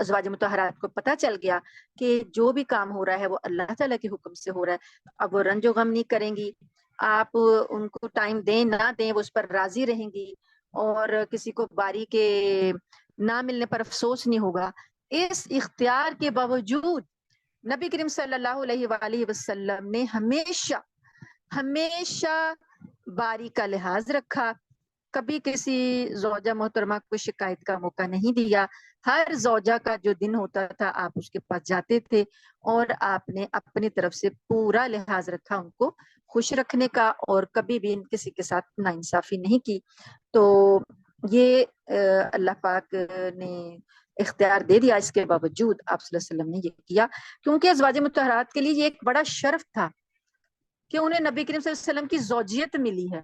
ازواج مطہرات کو پتہ چل گیا کہ جو بھی کام ہو رہا ہے وہ اللہ تعالیٰ کے حکم سے ہو رہا ہے، اب وہ رنج و غم نہیں کریں گی. آپ ان کو ٹائم دیں نہ دیں وہ اس پر راضی رہیں گی، اور کسی کو باری کے نہ ملنے پر افسوس نہیں ہوگا. اس اختیار کے باوجود نبی کریم صلی اللہ علیہ وآلہ وسلم نے ہمیشہ ہمیشہ باری کا لحاظ رکھا، کبھی کسی زوجہ محترمہ کو شکایت کا موقع نہیں دیا. ہر زوجہ کا جو دن ہوتا تھا آپ اس کے پاس جاتے تھے اور آپ نے اپنی طرف سے پورا لحاظ رکھا ان کو خوش رکھنے کا، اور کبھی بھی کسی کے ساتھ ناانصافی نہیں کی. تو یہ اللہ پاک نے اختیار دے دیا، اس کے باوجود آپ صلی اللہ علیہ وسلم نے یہ کیا، کیونکہ ازواج مطہرات کے لیے یہ ایک بڑا شرف تھا کہ انہیں نبی کریم صلی اللہ علیہ وسلم کی زوجیت ملی ہے.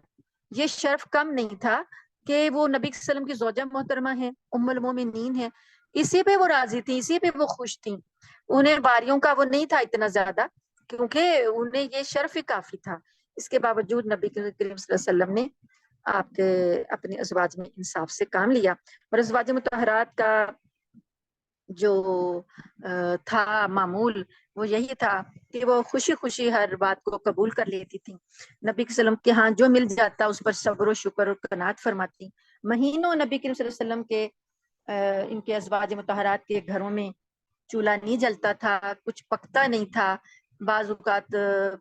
یہ شرف کم نہیں تھا کہ وہ نبی صلی اللہ علیہ وسلم کی زوجہ محترمہ ہیں، ام المومنین ہیں، اسی پہ وہ راضی تھیں، اسی پہ وہ خوش تھیں. انہیں باریوں کا وہ نہیں تھا اتنا زیادہ، کیونکہ انہیں یہ شرف ہی کافی تھا. اس کے باوجود نبی کریم صلی اللہ علیہ وسلم نے آپ کے اپنے ازواج میں انصاف سے کام لیا. اور ازواج مطہرات کا جو تھا معمول وہ یہی تھا کہ وہ خوشی خوشی ہر بات کو قبول کر لیتی تھی. نبی صلی اللہ علیہ وسلم کے ہاں جو مل جاتا اس پر صبر و شکر اور قناعت فرماتی. مہینوں نبی کریم صلی اللہ علیہ وسلم کے ان کے ازواج مطہرات کے گھروں میں چولہا نہیں جلتا تھا، کچھ پکتا نہیں تھا. بعض اوقات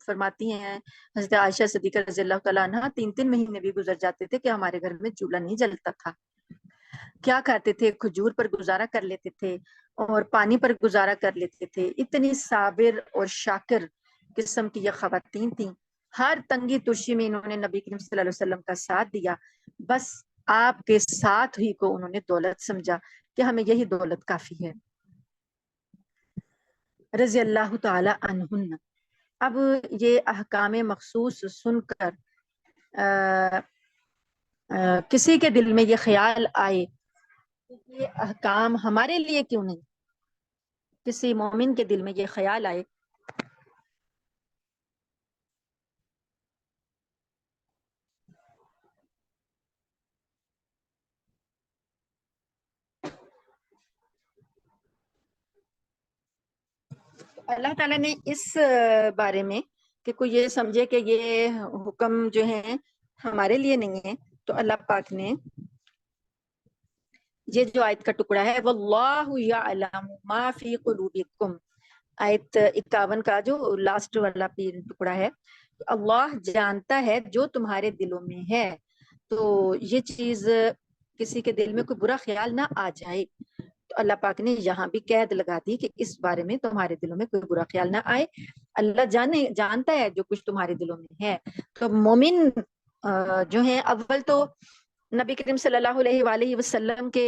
فرماتی ہیں حضرت عائشہ صدیقہ رضی اللہ تعالیٰ عنہ 3 مہینے بھی گزر جاتے تھے کہ ہمارے گھر میں چولہا نہیں جلتا تھا. کیا کہتے تھے؟ کھجور پر گزارا کر لیتے تھے اور پانی پر گزارا کر لیتے تھے. اتنی صابر اور شاکر قسم کی یہ خواتین تھیں. ہر تنگی ترشی میں انہوں نے نبی کریم صلی اللہ علیہ وسلم کا ساتھ دیا. بس آپ کے ساتھ ہی کو انہوں نے دولت سمجھا کہ ہمیں یہی دولت کافی ہے. رضی اللہ تعالی عنہن. اب یہ احکام مخصوص سن کر کسی کے دل میں یہ خیال آئے کہ یہ احکام ہمارے لیے کیوں نہیں، کسی مومن کے دل میں یہ خیال آئے اللہ تعالیٰ نے اس بارے میں کہ کوئی یہ سمجھے کہ یہ حکم جو ہیں ہمارے لیے نہیں ہے، تو اللہ پاک نے یہ جو آیت کا ٹکڑا ہے واللہ یعلم ما فی قلوبکم، آیت 51 کا جو لاسٹ والا ٹکڑا ہے، اللہ جانتا ہے جو تمہارے دلوں میں ہے. تو یہ چیز کسی کے دل میں کوئی برا خیال نہ آ جائے، تو اللہ پاک نے یہاں بھی قید لگا دی کہ اس بارے میں تمہارے دلوں میں کوئی برا خیال نہ آئے. اللہ جانتا ہے جو کچھ تمہارے دلوں میں ہے. تو مومن جو ہیں اول تو نبی کریم صلی اللہ علیہ وآلہ وسلم کے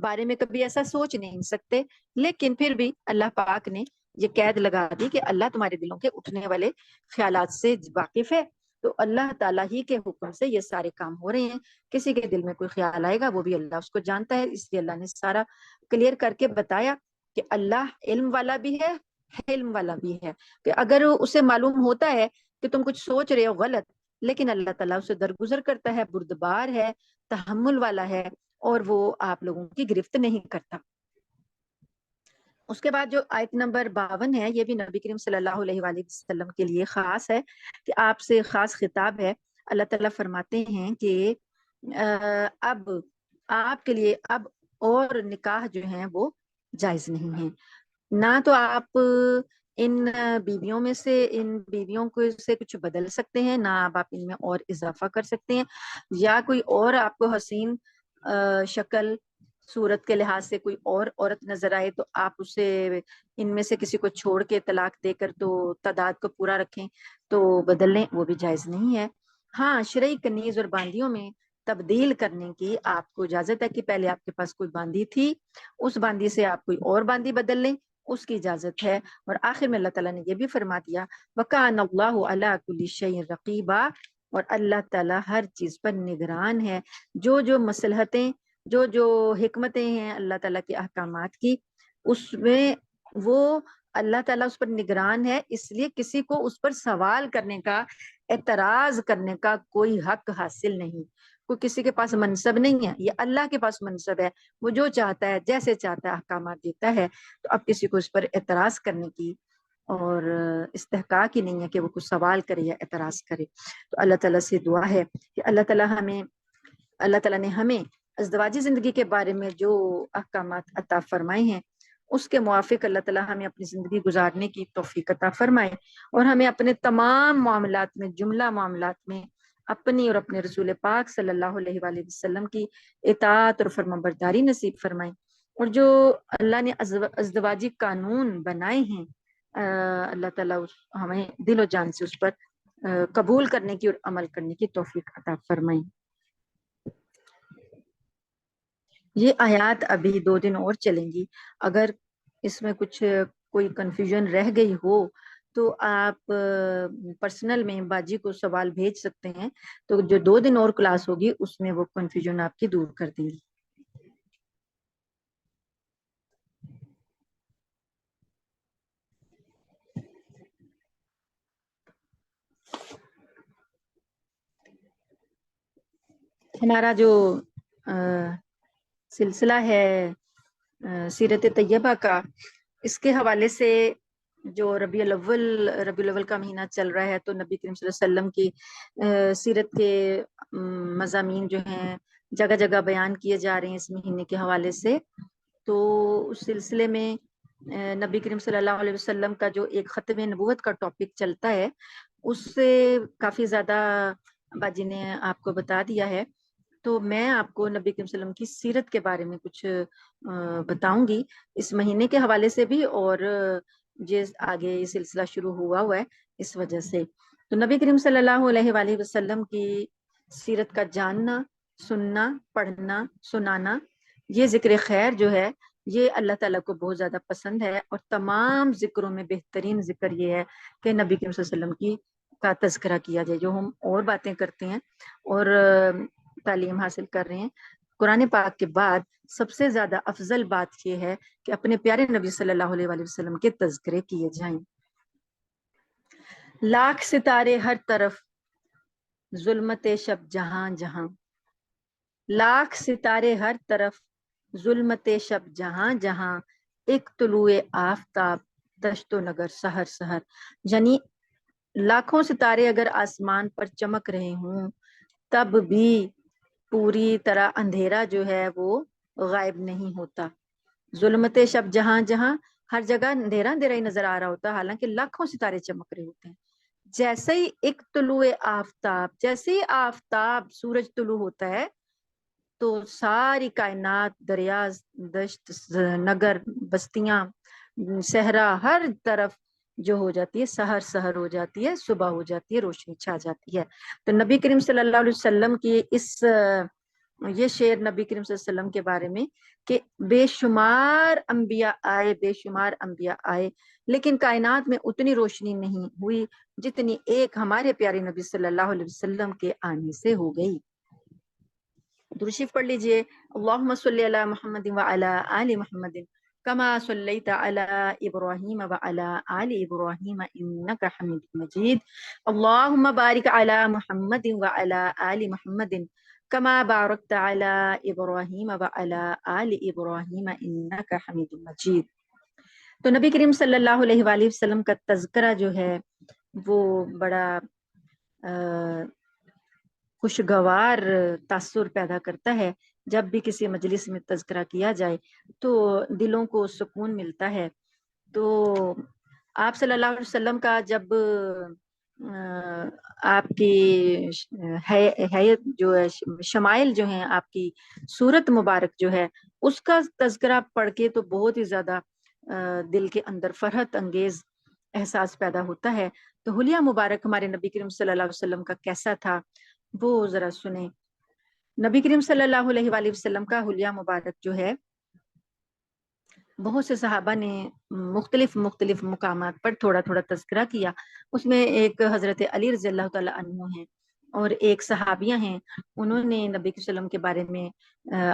بارے میں کبھی ایسا سوچ نہیں سکتے، لیکن پھر بھی اللہ پاک نے یہ قید لگا دی کہ اللہ تمہارے دلوں کے اٹھنے والے خیالات سے واقف ہے. تو اللہ تعالیٰ ہی کے حکم سے یہ سارے کام ہو رہے ہیں. کسی کے دل میں کوئی خیال آئے گا وہ بھی اللہ اس کو جانتا ہے، اس لیے اللہ نے سارا کلیئر کر کے بتایا کہ اللہ علم والا بھی ہے، حلم والا بھی ہے. کہ اگر اسے معلوم ہوتا ہے کہ تم کچھ سوچ رہے ہو غلط، لیکن اللہ تعالیٰ اسے درگزر کرتا ہے، بردبار ہے، تحمل والا ہے، اور وہ آپ لوگوں کی گرفت نہیں کرتا. اس کے بعد جو آیت نمبر 52 ہے یہ بھی نبی کریم صلی اللہ علیہ وآلہ وسلم کے لیے خاص ہے کہ آپ سے خاص خطاب ہے. اللہ تعالیٰ فرماتے ہیں کہ اب آپ کے لیے اب اور نکاح جو ہیں وہ جائز نہیں ہیں. نہ تو آپ ان بیویوں میں سے ان بیویوں کو سے کچھ بدل سکتے ہیں، نہ آپ ان میں اور اضافہ کر سکتے ہیں، یا کوئی اور آپ کو حسین شکل صورت کے لحاظ سے کوئی اور عورت نظر آئے تو آپ اسے ان میں سے کسی کو چھوڑ کے طلاق دے کر تو تعداد کو پورا رکھیں تو بدل لیں، وہ بھی جائز نہیں ہے۔ ہاں، شرعی کنیز اور باندیوں میں تبدیل کرنے کی آپ کو اجازت ہے کہ پہلے آپ کے پاس کوئی باندی تھی، اس باندی سے آپ کوئی اور باندی بدل لیں، اس کی اجازت ہے۔ اور آخر میں اللہ تعالیٰ نے یہ بھی فرما دیا وَكَانَ اللَّهُ عَلَىٰ كُلِّ شَيْءٍ رَقِيبًا، اور اللہ تعالیٰ ہر چیز پر نگران ہے۔ جو جو مصلحتیں، جو جو حکمتیں ہیں اللہ تعالیٰ کے احکامات کی، اس میں وہ اللہ تعالیٰ اس پر نگران ہے، اس لیے کسی کو اس پر سوال کرنے کا، اعتراض کرنے کا کوئی حق حاصل نہیں۔ کوئی کسی کے پاس منصب نہیں ہے، یہ اللہ کے پاس منصب ہے، وہ جو چاہتا ہے جیسے چاہتا ہے احکامات دیتا ہے، تو اب کسی کو اس پر اعتراض کرنے کی اور استحقاق ہی نہیں ہے کہ وہ کچھ سوال کرے یا اعتراض کرے۔ تو اللہ تعالیٰ سے دعا ہے کہ اللہ تعالیٰ نے ہمیں ازدواجی زندگی کے بارے میں جو احکامات عطا فرمائے ہیں اس کے موافق اللہ تعالیٰ ہمیں اپنی زندگی گزارنے کی توفیق عطا فرمائے، اور ہمیں اپنے تمام معاملات میں، جملہ معاملات میں اپنی اور اپنے رسول پاک صلی اللہ علیہ وآلہ وسلم کی اطاعت اور فرمانبرداری نصیب فرمائے، اور جو اللہ نے ازدواجی قانون بنائے ہیں اللہ تعالیٰ ہمیں دل و جان سے اس پر قبول کرنے کی اور عمل کرنے کی توفیق عطا فرمائے۔ یہ آیات ابھی 2 دن اور چلیں گی، اگر اس میں کچھ کوئی کنفیوژن رہ گئی ہو تو آپ پرسنل میں باجی کو سوال بھیج سکتے ہیں، تو جو 2 دن اور کلاس ہوگی اس میں وہ کنفیوژن آپ کی دور کر دیں گی۔ ہمارا جو سلسلہ ہے سیرت طیبہ کا، اس کے حوالے سے جو ربیع الاول کا مہینہ چل رہا ہے، تو نبی کریم صلی اللہ علیہ وسلم کی سیرت کے مضامین جو ہیں جگہ جگہ بیان کیے جا رہے ہیں اس مہینے کے حوالے سے۔ تو اس سلسلے میں نبی کریم صلی اللہ علیہ وسلم کا جو ایک ختم نبوت کا ٹاپک چلتا ہے، اس سے کافی زیادہ باجی نے آپ کو بتا دیا ہے، تو میں آپ کو نبی کریم صلی اللہ علیہ وسلم کی سیرت کے بارے میں کچھ بتاؤں گی اس مہینے کے حوالے سے بھی، اور جس آگے یہ سلسلہ شروع ہوا ہے اس وجہ سے۔ تو نبی کریم صلی اللہ علیہ وآلہ وسلم کی سیرت کا جاننا، سننا، پڑھنا، سنانا، یہ ذکر خیر جو ہے یہ اللہ تعالیٰ کو بہت زیادہ پسند ہے، اور تمام ذکروں میں بہترین ذکر یہ ہے کہ نبی کریم صلی اللہ علیہ وسلم کی کا تذکرہ کیا جائے۔ جو ہم اور باتیں کرتے ہیں اور تعلیم حاصل کر رہے ہیں، قرآن پاک کے بعد سب سے زیادہ افضل بات یہ ہے کہ اپنے پیارے نبی صلی اللہ علیہ وآلہ وسلم کے تذکرے کیے جائیں۔ لاکھ ستارے ہر طرف، ظلمت شب جہاں جہاں، لاکھ ستارے ہر طرف، ظلمت شب جہاں جہاں، ایک طلوع آفتاب دشت و نگر سحر سحر، یعنی لاکھوں ستارے اگر آسمان پر چمک رہے ہوں تب بھی پوری طرح اندھیرا جو ہے وہ غائب نہیں ہوتا۔ ظلمت شب جہاں جہاں، ہر جگہ اندھیرا اندھیرا ہی نظر آ رہا ہوتا ہے، حالانکہ لاکھوں ستارے چمک رہے ہوتے ہیں۔ جیسے ہی ایک طلوع آفتاب، جیسے ہی آفتاب سورج طلوع ہوتا ہے تو ساری کائنات، دریا، دشت، نگر، بستیاں، صحرا، ہر طرف جو ہو جاتی ہے سحر سحر ہو جاتی ہے، صبح ہو جاتی ہے، روشنی چھا جاتی ہے۔ تو نبی کریم صلی اللہ علیہ وسلم کی یہ شعر نبی کریم صلی اللہ علیہ وسلم کے بارے میں کہ بے شمار انبیاء آئے، بے شمار انبیاء آئے، لیکن کائنات میں اتنی روشنی نہیں ہوئی جتنی ایک ہمارے پیارے نبی صلی اللہ علیہ وسلم کے آنے سے ہو گئی۔ درود شریف پڑھ لیجئے۔ اللہم صلی علی محمد وعلی آل محمد کما صلیت علی ابراہیم وعلی آل ابراہیم انک حمید مجید۔ اللہم بارک علی محمد وعلی آل محمد کما بارکت علی ابراہیم وعلی آل ابراہیم انک حمید مجید۔ تو نبی کریم صلی اللہ علیہ وآلہ وسلم کا تذکرہ جو ہے وہ بڑا خوشگوار تاثر پیدا کرتا ہے۔ جب بھی کسی مجلس میں تذکرہ کیا جائے تو دلوں کو سکون ملتا ہے۔ تو آپ صلی اللہ علیہ وسلم کا جب آپ کی حیت جو ہے، شمائل جو ہیں، آپ کی صورت مبارک جو ہے اس کا تذکرہ پڑھ کے تو بہت ہی زیادہ دل کے اندر فرحت انگیز احساس پیدا ہوتا ہے۔ تو حلیہ مبارک ہمارے نبی کریم صلی اللہ علیہ وسلم کا کیسا تھا وہ ذرا سنیں۔ نبی کریم صلی اللہ علیہ وآلہ وسلم کا حلیہ مبارک جو ہے، بہت سے صحابہ نے مختلف مقامات پر تھوڑا تھوڑا تذکرہ کیا۔ اس میں ایک حضرت علی رضی اللہ تعالیٰ عنہ ہیں، اور ایک صحابیہ ہیں، انہوں نے نبی کے وسلم کے بارے میں،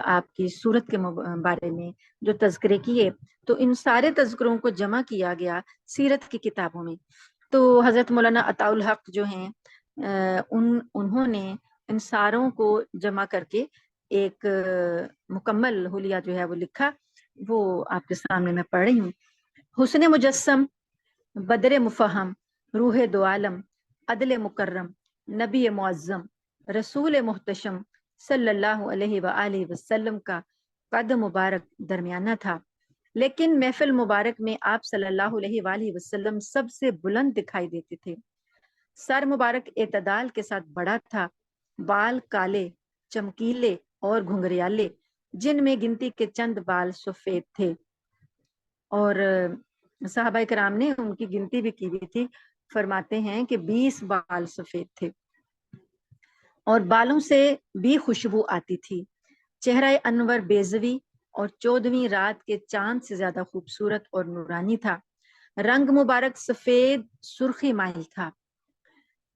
آپ کی صورت کے بارے میں جو تذکرے کیے، تو ان سارے تذکروں کو جمع کیا گیا سیرت کی کتابوں میں۔ تو حضرت مولانا عطاء الحق جو ہیں، انہوں نے ان ساروں کو جمع کر کے ایک مکمل حلیہ جو ہے وہ لکھا، وہ آپ کے سامنے میں پڑھ رہی ہوں۔ حسن مجسم، بدر مفہم، روح دو عالم، عدل مکرم، نبی معظم، رسول محتشم صلی اللہ علیہ وآلہ وسلم کا قد مبارک درمیانہ تھا، لیکن محفل مبارک میں آپ صلی اللہ علیہ وآلہ وسلم سب سے بلند دکھائی دیتے تھے۔ سر مبارک اعتدال کے ساتھ بڑا تھا، بال کالے، چمکیلے اور گھنگریالے، جن میں گنتی کے چند بال سفید تھے، اور صحابہ کرام نے ان کی گنتی بھی کی ہوئی تھی، فرماتے ہیں کہ 20 بال سفید تھے، اور بالوں سے بھی خوشبو آتی تھی۔ چہرہ انور بیضوی اور 14ویں رات کے چاند سے زیادہ خوبصورت اور نورانی تھا۔ رنگ مبارک سفید سرخی مائل تھا۔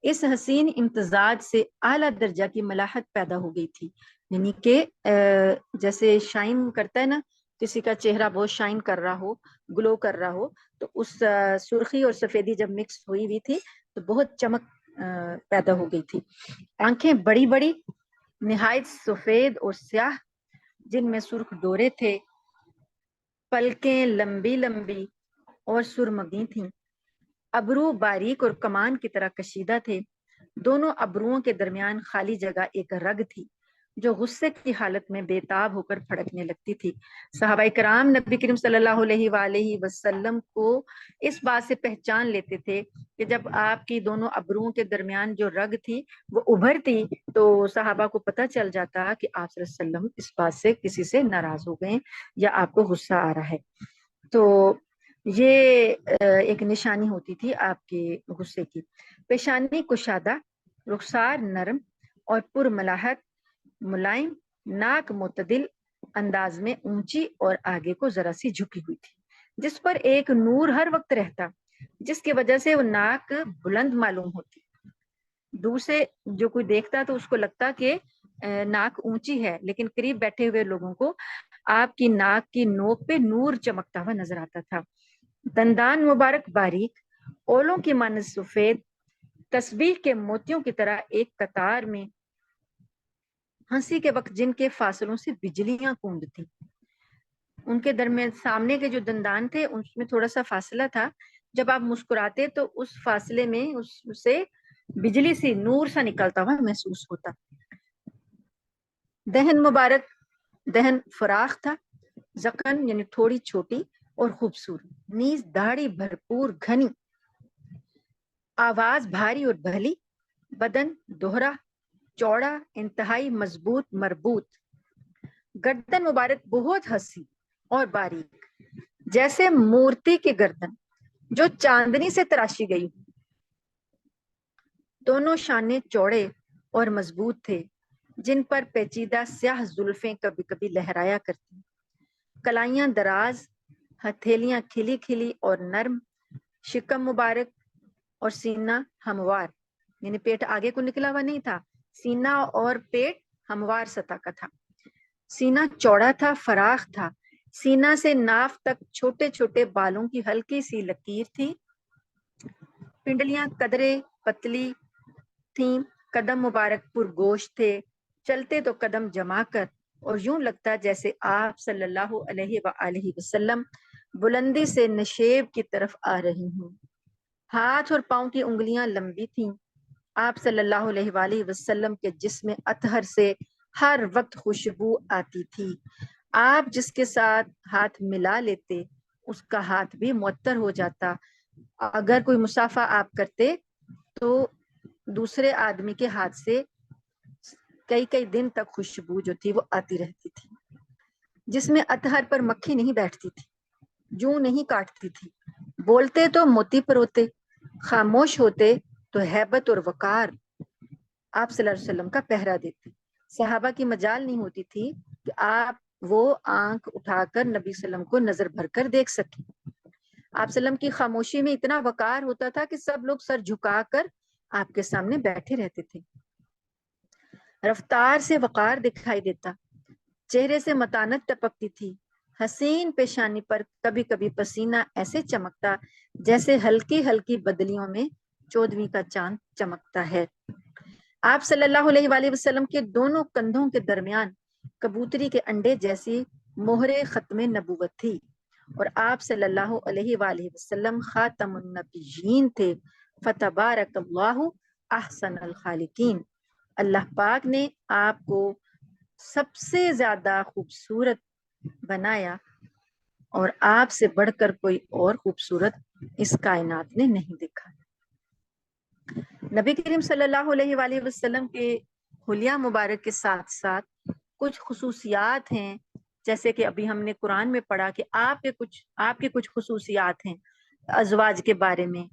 اس حسین امتزاج سے اعلیٰ درجہ کی ملاحت پیدا ہو گئی تھی، یعنی کہ جیسے شائن کرتا ہے نا، کسی کا چہرہ بہت شائن کر رہا ہو، گلو کر رہا ہو، تو اس سرخی اور سفیدی جب مکس ہوئی ہوئی تھی تو بہت چمک پیدا ہو گئی تھی۔ آنکھیں بڑی بڑی، نہایت سفید اور سیاہ، جن میں سرخ ڈورے تھے، پلکیں لمبی لمبی اور سرمگی تھیں، ابرو باریک اور کمان کی طرح کشیدہ تھے۔ دونوں ابروؤں کے درمیان خالی جگہ ایک رگ تھی جو غصے کی حالت میں بے تاب ہو کر پھڑکنے لگتی تھی۔ صحابہ کرام نبی کریم صلی اللہ علیہ وآلہ وسلم کو اس بات سے پہچان لیتے تھے کہ جب آپ کی دونوں ابروؤں کے درمیان جو رگ تھی وہ ابھرتی تو صحابہ کو پتہ چل جاتا کہ آپ صلی اللہ علیہ وسلم اس بات سے کسی سے ناراض ہو گئے یا آپ کو غصہ آ رہا ہے۔ تو یہ ایک نشانی ہوتی تھی آپ کے غصے کی۔ پیشانی کشادہ، رخسار نرم اور پر ملاحت، ملائم، ناک معتدل انداز میں اونچی اور آگے کو ذرا سی جھکی ہوئی تھی، جس پر ایک نور ہر وقت رہتا، جس کی وجہ سے وہ ناک بلند معلوم ہوتی۔ دور سے جو کوئی دیکھتا تو اس کو لگتا کہ ناک اونچی ہے، لیکن قریب بیٹھے ہوئے لوگوں کو آپ کی ناک کی نوک پہ نور چمکتا ہوا نظر آتا تھا۔ دندان مبارک باریک، اولوں کی مانند سفید، تسبیح کے موتیوں کی طرح ایک قطار میں، ہنسی کے وقت جن کے فاصلوں سے بجلیاں کوندتی۔ ان کے درمیان سامنے کے جو دندان تھے اس میں تھوڑا سا فاصلہ تھا، جب آپ مسکراتے تو اس فاصلے میں اس سے بجلی سی، نور سا نکلتا ہوا محسوس ہوتا۔ دہن مبارک، دہن فراخ تھا، ذقن یعنی تھوڑی چھوٹی اور خوبصورت، نیز داڑھی بھرپور گھنی، آواز بھاری اور بھلی، بدن دوہرا چوڑا، انتہائی مضبوط مربوط، گردن مبارک بہت ہنسی اور باریک، جیسے مورتی کی گردن جو چاندنی سے تراشی گئی۔ دونوں شانے چوڑے اور مضبوط تھے، جن پر پیچیدہ سیاہ زلفیں کبھی کبھی لہرایا کرتی، کلائیاں دراز، ہتھیلیاں کھلی کھلی اور نرم، شکم مبارک اور سینہ ہموار، یعنی پیٹ آگے کو نکلا ہوا نہیں تھا، سینہ اور پیٹ ہموار سطح کا تھا۔ سینہ چوڑا تھا، فراخ تھا، سینہ سے ناف تک چھوٹے چھوٹے بالوں کی ہلکی سی لکیر تھی، پنڈلیاں قدرے پتلی تھیں، قدم مبارک پر گوشت تھے، چلتے تو قدم جما کر، اور یوں لگتا جیسے آپ صلی اللہ علیہ وآلہ وسلم بلندی سے نشیب کی طرف آ رہی ہوں۔ ہاتھ اور پاؤں کی انگلیاں لمبی تھیں۔ آپ صلی اللہ علیہ وآلہ وسلم کے جسم اطہر سے ہر وقت خوشبو آتی تھی۔ آپ جس کے ساتھ ہاتھ ملا لیتے اس کا ہاتھ بھی معطر ہو جاتا، اگر کوئی مصافحہ آپ کرتے تو دوسرے آدمی کے ہاتھ سے کئی کئی دن تک خوشبو جو تھی وہ آتی رہتی تھی۔ جس میں اطہر پر مکھی نہیں بیٹھتی تھی، جوں نہیں کاٹتی تھی، بولتے تو موتی پر ہوتے، خاموش ہوتے تو ہیبت اور وقار آپ صلی اللہ علیہ وسلم کا پہرا دیتے۔ صحابہ کی مجال نہیں ہوتی تھی کہ آپ وہ آنکھ اٹھا کر نبی صلی اللہ علیہ وسلم کو نظر بھر کر دیکھ سکیں۔ آپ صلی اللہ علیہ وسلم کی خاموشی میں اتنا وقار ہوتا تھا کہ سب لوگ سر جھکا کر آپ کے سامنے بیٹھے رہتے تھے۔ رفتار سے وقار دکھائی دیتا، چہرے سے متانت ٹپکتی تھی، حسین پیشانی پر کبھی کبھی پسینہ ایسے چمکتا جیسے ہلکی ہلکی بدلیوں میں 14ویں کا چاند چمکتا ہے۔ آپ صلی اللہ علیہ وآلہ وسلم کے دونوں کندھوں کے درمیان کبوتری کے انڈے جیسی مہر ختم نبوت تھی، اور آپ صلی اللہ علیہ وآلہ وسلم خاتم النبیین تھے۔ فتبارک اللہ احسن الخالقین، اللہ پاک نے آپ کو سب سے زیادہ خوبصورت بنایا، اور آپ سے بڑھ کر کوئی اور خوبصورت اس کائنات نے نہیں دیکھا۔ نبی کریم صلی اللہ علیہ وآلہ وسلم کے حلیہ مبارک کے ساتھ ساتھ کچھ خصوصیات ہیں، جیسے کہ ابھی ہم نے قرآن میں پڑھا کہ آپ کے کچھ خصوصیات ہیں ازواج کے بارے میں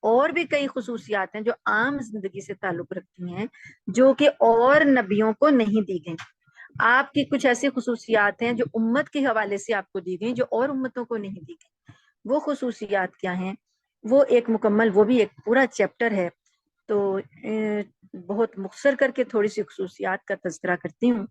اور بھی کئی خصوصیات ہیں جو عام زندگی سے تعلق رکھتی ہیں، جو کہ اور نبیوں کو نہیں دی گئیں۔ آپ کی کچھ ایسی خصوصیات ہیں جو امت کے حوالے سے آپ کو دی گئیں، جو اور امتوں کو نہیں دی گئیں۔ وہ خصوصیات کیا ہیں؟ وہ ایک مکمل، وہ بھی ایک پورا چیپٹر ہے، تو بہت مختصر کر کے تھوڑی سی خصوصیات کا تذکرہ کرتی ہوں۔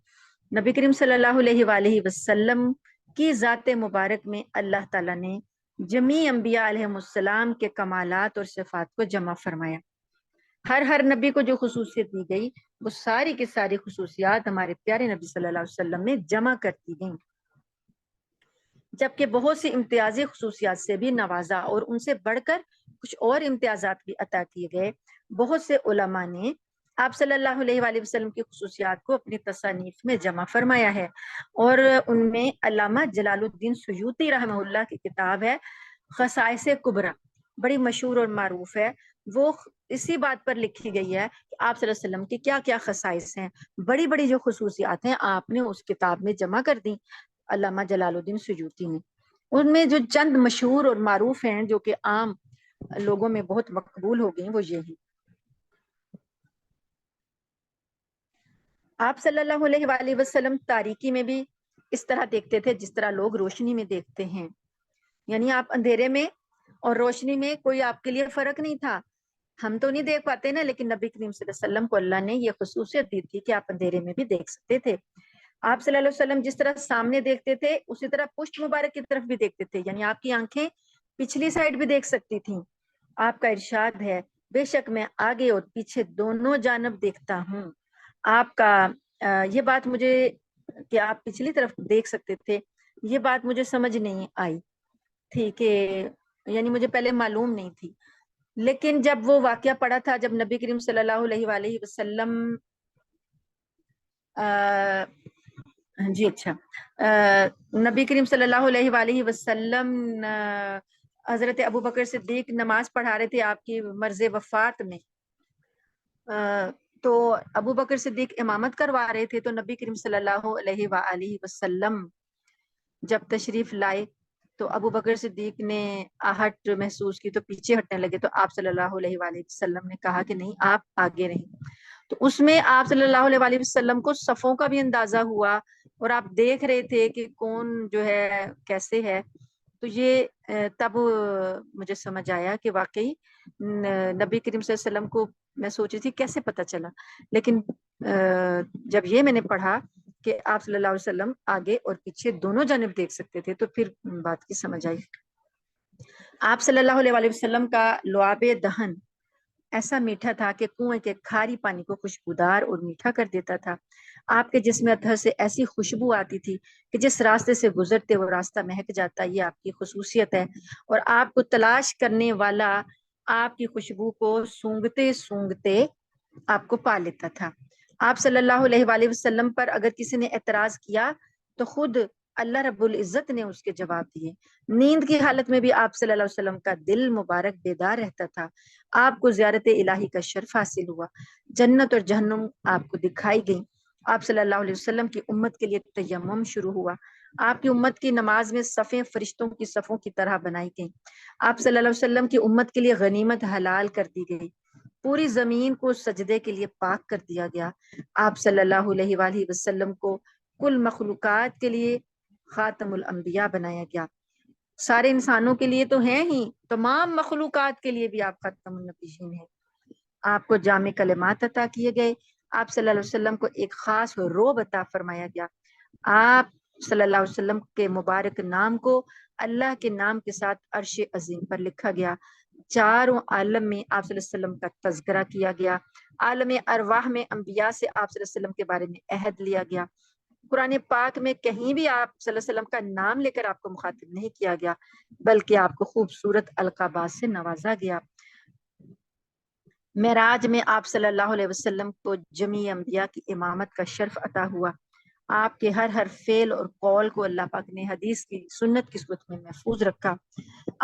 نبی کریم صلی اللہ علیہ وآلہ وسلم کی ذات مبارک میں اللہ تعالیٰ نے جمیع انبیاء علیہ السلام کے کمالات اور صفات کو جمع فرمایا۔ ہر نبی کو جو خصوصیت دی گئی وہ ساری کی ساری خصوصیات ہمارے پیارے نبی صلی اللہ علیہ وسلم میں جمع کر دی گئیں، جبکہ بہت سی امتیازی خصوصیات سے بھی نوازا اور ان سے بڑھ کر کچھ اور امتیازات بھی عطا کیے گئے۔ بہت سے علماء نے آپ صلی اللہ علیہ وآلہ وسلم کی خصوصیات کو اپنی تصانیف میں جمع فرمایا ہے، اور ان میں علامہ جلال الدین سیوطی رحمہ اللہ کی کتاب ہے خصائص کبریٰ، بڑی مشہور اور معروف ہے۔ وہ اسی بات پر لکھی گئی ہے کہ آپ صلی اللہ علیہ وسلم کی کیا کیا خصائص ہیں، بڑی بڑی جو خصوصیات ہیں آپ نے اس کتاب میں جمع کر دی علامہ جلال الدین سیوطی نے۔ ان میں جو چند مشہور اور معروف ہیں جو کہ عام لوگوں میں بہت مقبول ہو گئی وہ یہ ہیں۔ آپ صلی اللہ علیہ وآلہ وسلم تاریکی میں بھی اس طرح دیکھتے تھے جس طرح لوگ روشنی میں دیکھتے ہیں، یعنی آپ اندھیرے میں اور روشنی میں کوئی آپ کے لیے فرق نہیں تھا۔ ہم تو نہیں دیکھ پاتے نا، لیکن نبی کریم صلی اللہ علیہ وسلم کو اللہ نے یہ خصوصیت دی تھی کہ آپ اندھیرے میں بھی دیکھ سکتے تھے۔ آپ صلی اللہ علیہ وسلم جس طرح سامنے دیکھتے تھے اسی طرح پشت مبارک کی طرف بھی دیکھتے تھے، یعنی آپ کی آنکھیں پچھلی سائڈ بھی دیکھ سکتی تھیں۔ آپ کا ارشاد ہے بے شک میں آگے اور پیچھے دونوں جانب دیکھتا ہوں۔ آپ کا یہ بات مجھے کہ آپ پچھلی طرف دیکھ سکتے تھے، یہ بات مجھے سمجھ نہیں آئی تھی، کہ یعنی مجھے پہلے معلوم نہیں تھی، لیکن جب وہ واقعہ پڑا تھا جب نبی کریم صلی اللہ علیہ وآلہ وسلم جی اچھا نبی کریم صلی اللہ علیہ وآلہ وسلم حضرت ابوبکر صدیق نماز پڑھا رہے تھے آپ کی مرض وفات میں، تو ابوبکر صدیق امامت کروا رہے تھے، تو نبی کریم صلی اللہ علیہ وآلہ وسلم جب تشریف لائے تو ابوبکر صدیق نے آہٹ محسوس کی تو پیچھے ہٹنے لگے، تو آپ صلی اللہ علیہ وآلہ وسلم نے کہا کہ نہیں آپ آگے رہیں۔ تو اس میں آپ صلی اللہ علیہ وآلہ وسلم کو صفوں کا بھی اندازہ ہوا، اور آپ دیکھ رہے تھے کہ کون جو ہے کیسے ہے، تو یہ تب مجھے سمجھ آیا کہ واقعی نبی کریم صلی اللہ علیہ وسلم کو میں سوچی تھی کیسے پتہ چلا، لیکن جب یہ میں نے پڑھا کہ آپ صلی اللہ علیہ وسلم آگے اور پیچھے دونوں جانب دیکھ سکتے تھے تو پھر بات کی سمجھ آئی۔ آپ صلی اللہ علیہ وآلہ وسلم کا لعاب دہن ایسا میٹھا تھا کہ کنویں کے کھاری پانی کو خوشبودار اور میٹھا کر دیتا تھا۔ آپ کے جسم اطہر سے ایسی خوشبو آتی تھی کہ جس راستے سے گزرتے وہ راستہ مہک جاتا، یہ آپ کی خصوصیت ہے، اور آپ کو تلاش کرنے والا آپ کی خوشبو کو سونگتے سونگتے آپ کو پا لیتا تھا۔ آپ صلی اللہ علیہ وآلہ وسلم پر اگر کسی نے اعتراض کیا تو خود اللہ رب العزت نے اس کے جواب دیے۔ نیند کی حالت میں بھی آپ صلی اللہ علیہ وسلم کا دل مبارک بیدار رہتا تھا۔ آپ کو زیارت الہی کا شرف حاصل ہوا، جنت اور جہنم آپ کو دکھائی گئی، آپ صلی اللہ علیہ وسلم کی امت کے لیے تیمم شروع ہوا. آپ کی امت کی نماز میں صفیں فرشتوں کی صفوں کی طرح بنائی گئیں. آپ صلی اللہ علیہ وسلم کی امت کے لیے غنیمت حلال کر دی گئی. پوری زمین کو سجدے کے لیے پاک کر دیا گیا. آپ صلی اللہ علیہ وآلہ وسلم کو کل مخلوقات کے لیے خاتم الانبیاء بنایا گیا. سارے انسانوں کے لیے تو ہیں ہی، تمام مخلوقات کے لیے بھی آپ خاتم النبیین ہیں. آپ کو جامع کلمات عطا کیے گئے. آپ صلی اللہ علیہ وسلم کو ایک خاص رعب عطا فرمایا گیا. آپ صلی اللہ علیہ وسلم کے مبارک نام کو اللہ کے نام کے ساتھ عرش عظیم پر لکھا گیا. چاروں عالم میں آپ صلی اللہ علیہ وسلم کا تذکرہ کیا گیا. عالم ارواح میں انبیاء سے آپ صلی اللہ علیہ وسلم کے بارے میں عہد لیا گیا. قرآن پاک میں کہیں بھی آپ صلی اللہ علیہ وسلم کا نام لے کر آپ کو مخاطب نہیں کیا گیا، بلکہ آپ کو خوبصورت القابات سے نوازا گیا. معراج میں آپ صلی اللہ علیہ وسلم کو جمیع انبیاء کی امامت کا شرف عطا ہوا. آپ کے ہر فعل اور قول کو اللہ پاک نے حدیث کی سنت کی صورت میں محفوظ رکھا.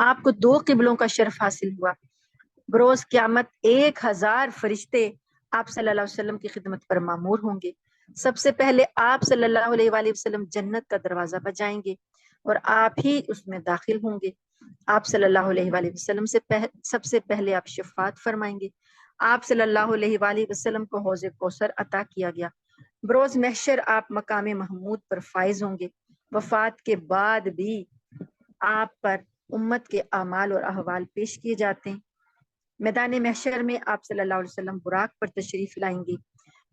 آپ کو 2 قبلوں کا شرف حاصل ہوا. بروز قیامت 1000 فرشتے آپ صلی اللہ علیہ وسلم کی خدمت پر مامور ہوں گے. سب سے پہلے آپ صلی اللہ علیہ وآلہ وسلم جنت کا دروازہ بجائیں گے اور آپ ہی اس میں داخل ہوں گے. آپ صلی اللہ علیہ وآلہ وسلم سے سب سے پہلے آپ شفاعت فرمائیں گے. آپ صلی اللہ علیہ وآلہ وسلم کو حوض کوثر عطا کیا گیا. بروز محشر آپ مقام محمود پر فائز ہوں گے. وفات کے بعد بھی آپ پر امت کے اعمال اور احوال پیش کیے جاتے ہیں. میدان محشر میں آپ صلی اللہ علیہ وسلم براق پر تشریف لائیں گے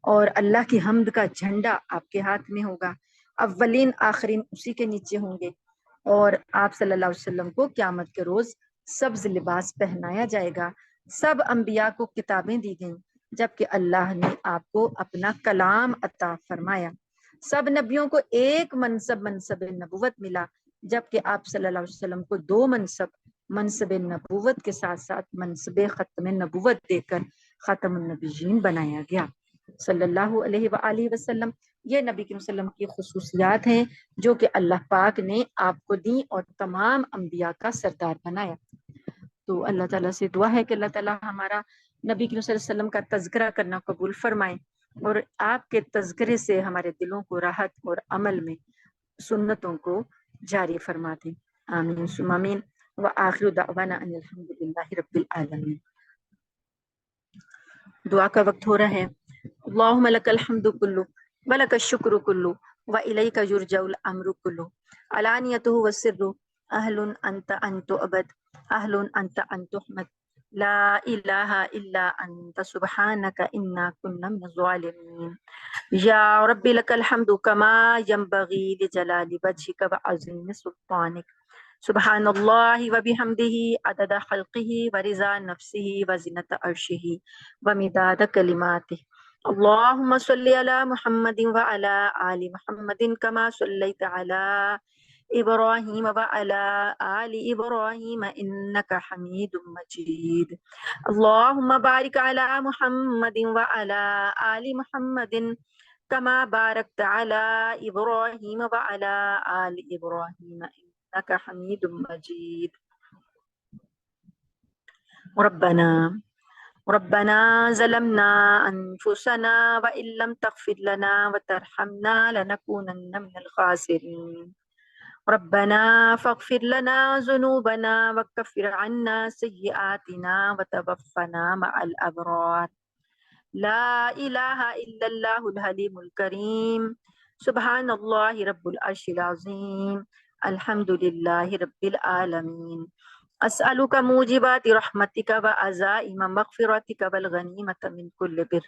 اور اللہ کی حمد کا جھنڈا آپ کے ہاتھ میں ہوگا. اولین آخرین اسی کے نیچے ہوں گے اور آپ صلی اللہ علیہ وسلم کو قیامت کے روز سبز لباس پہنایا جائے گا. سب انبیاء کو کتابیں دی گئیں جبکہ اللہ نے آپ کو اپنا کلام عطا فرمایا. سب نبیوں کو ایک منصب نبوت ملا جبکہ آپ صلی اللہ علیہ وسلم کو 2 منصب نبوت کے ساتھ ساتھ منصب ختم نبوت دے کر ختم النبیین بنایا گیا صلی اللہ علیہ وآلہ وسلم. یہ نبی کریم صلی اللہ علیہ وسلم کی خصوصیات ہیں جو کہ اللہ پاک نے آپ کو دی اور تمام انبیاء کا سردار بنایا. تو اللہ تعالیٰ سے دعا ہے کہ اللہ تعالیٰ ہمارا نبی کریم صلی اللہ علیہ وسلم کا تذکرہ کرنا قبول فرمائے اور آپ کے تذکرے سے ہمارے دلوں کو راحت اور عمل میں سنتوں کو جاری فرما دیں. آمین ثم آمین. وآخر دعوانا ان الحمد للہ رب العالمین. دعا کا وقت ہو رہا ہے. اللہم لک الحمد کلو ولک الشکر کلو وإلیک یرجع الامر کلو علانیتہ وسر اہل انت ان تعبد اہل انت ان تحمد لا الہ الا انت سبحانک انا کنا من الظالمین. یا رب لک الحمد کما ینبغی لجلال وجہک وعظیم سلطانک. سبحان اللہ وبحمدہ عدد خلقہ ورضا نفسہ وزنۃ عرشہ ومداد کلماتہ. اللہم صلی علی محمد وعلی آل محمد کما صلیت علی ابراہیم وعلی آل ابراہیم انک حمید مجید. اللہم بارک علی محمد وعلی آل محمد کما بارکت علی ابراہیم وعلی آل ابراہیم انک حمید مجید. ربنا ظلمنا انفسنا وان لم تغفر لنا وترحمنا لنكونن من الخاسرين. ربنا فاغفر لنا ذنوبنا وكفر عنا سيئاتنا وتوفنا مع الابرار. لا الہ الا اللہ الحلیم الکریم. سبحان اللہ رب العرش العظیم. الحمد للہ رب العالمین. اسألک موجبات رحمتک وعزائم مغفرتک والغنیمۃ من کل بر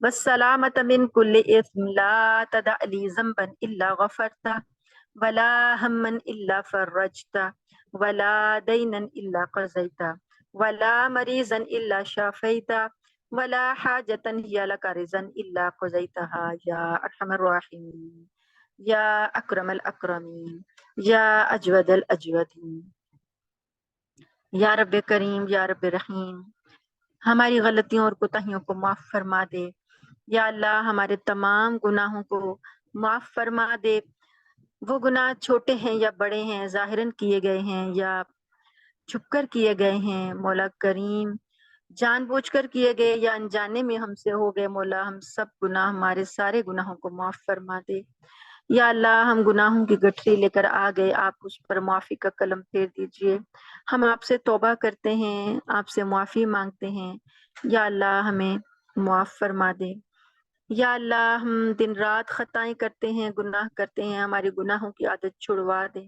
والسلامۃ من کل اثم. لا تدع لی ذنبا الا غفرتہ ولا ہما الا فرجتہ ولا دینا الا قضیتہ ولا مریضا الا شافیتہ ولا حاجة هي لك رضا الا قضيتها یا ارحم الراحمین یا اکرم الاکرمین یا اجود الاجودین. یا رب کریم یا رب رحیم ہماری غلطیوں اور کوتاہیوں کو معاف فرما دے. یا اللہ ہمارے تمام گناہوں کو معاف فرما دے. وہ گناہ چھوٹے ہیں یا بڑے ہیں، ظاہراً کیے گئے ہیں یا چھپ کر کیے گئے ہیں، مولا کریم جان بوجھ کر کیے گئے یا انجانے میں ہم سے ہو گئے مولا، ہم سب گناہ، ہمارے سارے گناہوں کو معاف فرما دے۔ یا اللہ ہم گناہوں کی گٹھری لے کر آ گئے، آپ اس پر معافی کا قلم پھیر دیجئے۔ ہم آپ سے توبہ کرتے ہیں، آپ سے معافی مانگتے ہیں، یا اللہ ہمیں معاف فرما دے۔ یا اللہ ہم دن رات خطائیں کرتے ہیں، گناہ کرتے ہیں، ہماری گناہوں کی عادت چھڑوا دے۔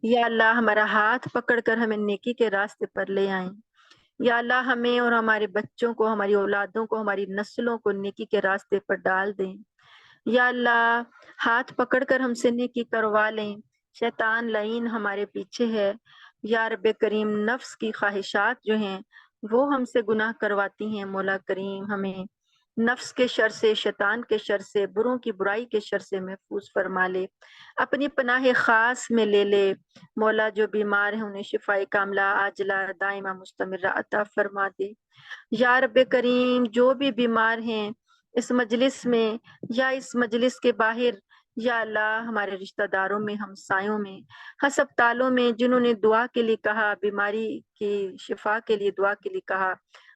یا اللہ ہمارا ہاتھ پکڑ کر ہمیں نیکی کے راستے پر لے آئیں۔ یا اللہ ہمیں اور ہمارے بچوں کو، ہماری اولادوں کو، ہماری نسلوں کو نیکی کے راستے پر ڈال دیں۔ یا اللہ ہاتھ پکڑ کر ہم سے نیکی کروا لیں۔ شیطان لعین ہمارے پیچھے ہے۔ یا رب کریم نفس کی خواہشات جو ہیں وہ ہم سے گناہ کرواتی ہیں، مولا کریم ہمیں نفس کے شر سے، شیطان کے شر سے، بروں کی برائی کے شر سے محفوظ فرما لے، اپنی پناہ خاص میں لے لے۔ مولا جو بیمار ہیں انہیں شفائے کاملہ عاجلہ دائمہ مستمرہ عطا فرما دے۔ یا رب کریم جو بھی بیمار ہیں اس مجلس میں یا اس مجلس کے باہر، یا اللہ ہمارے رشتہ داروں میں، ہمسایوں میں، ہسپتالوں میں جنہوں نے دعا کے لیے کہا، بیماری کی شفا کے لیے دعا کے لیے کہا،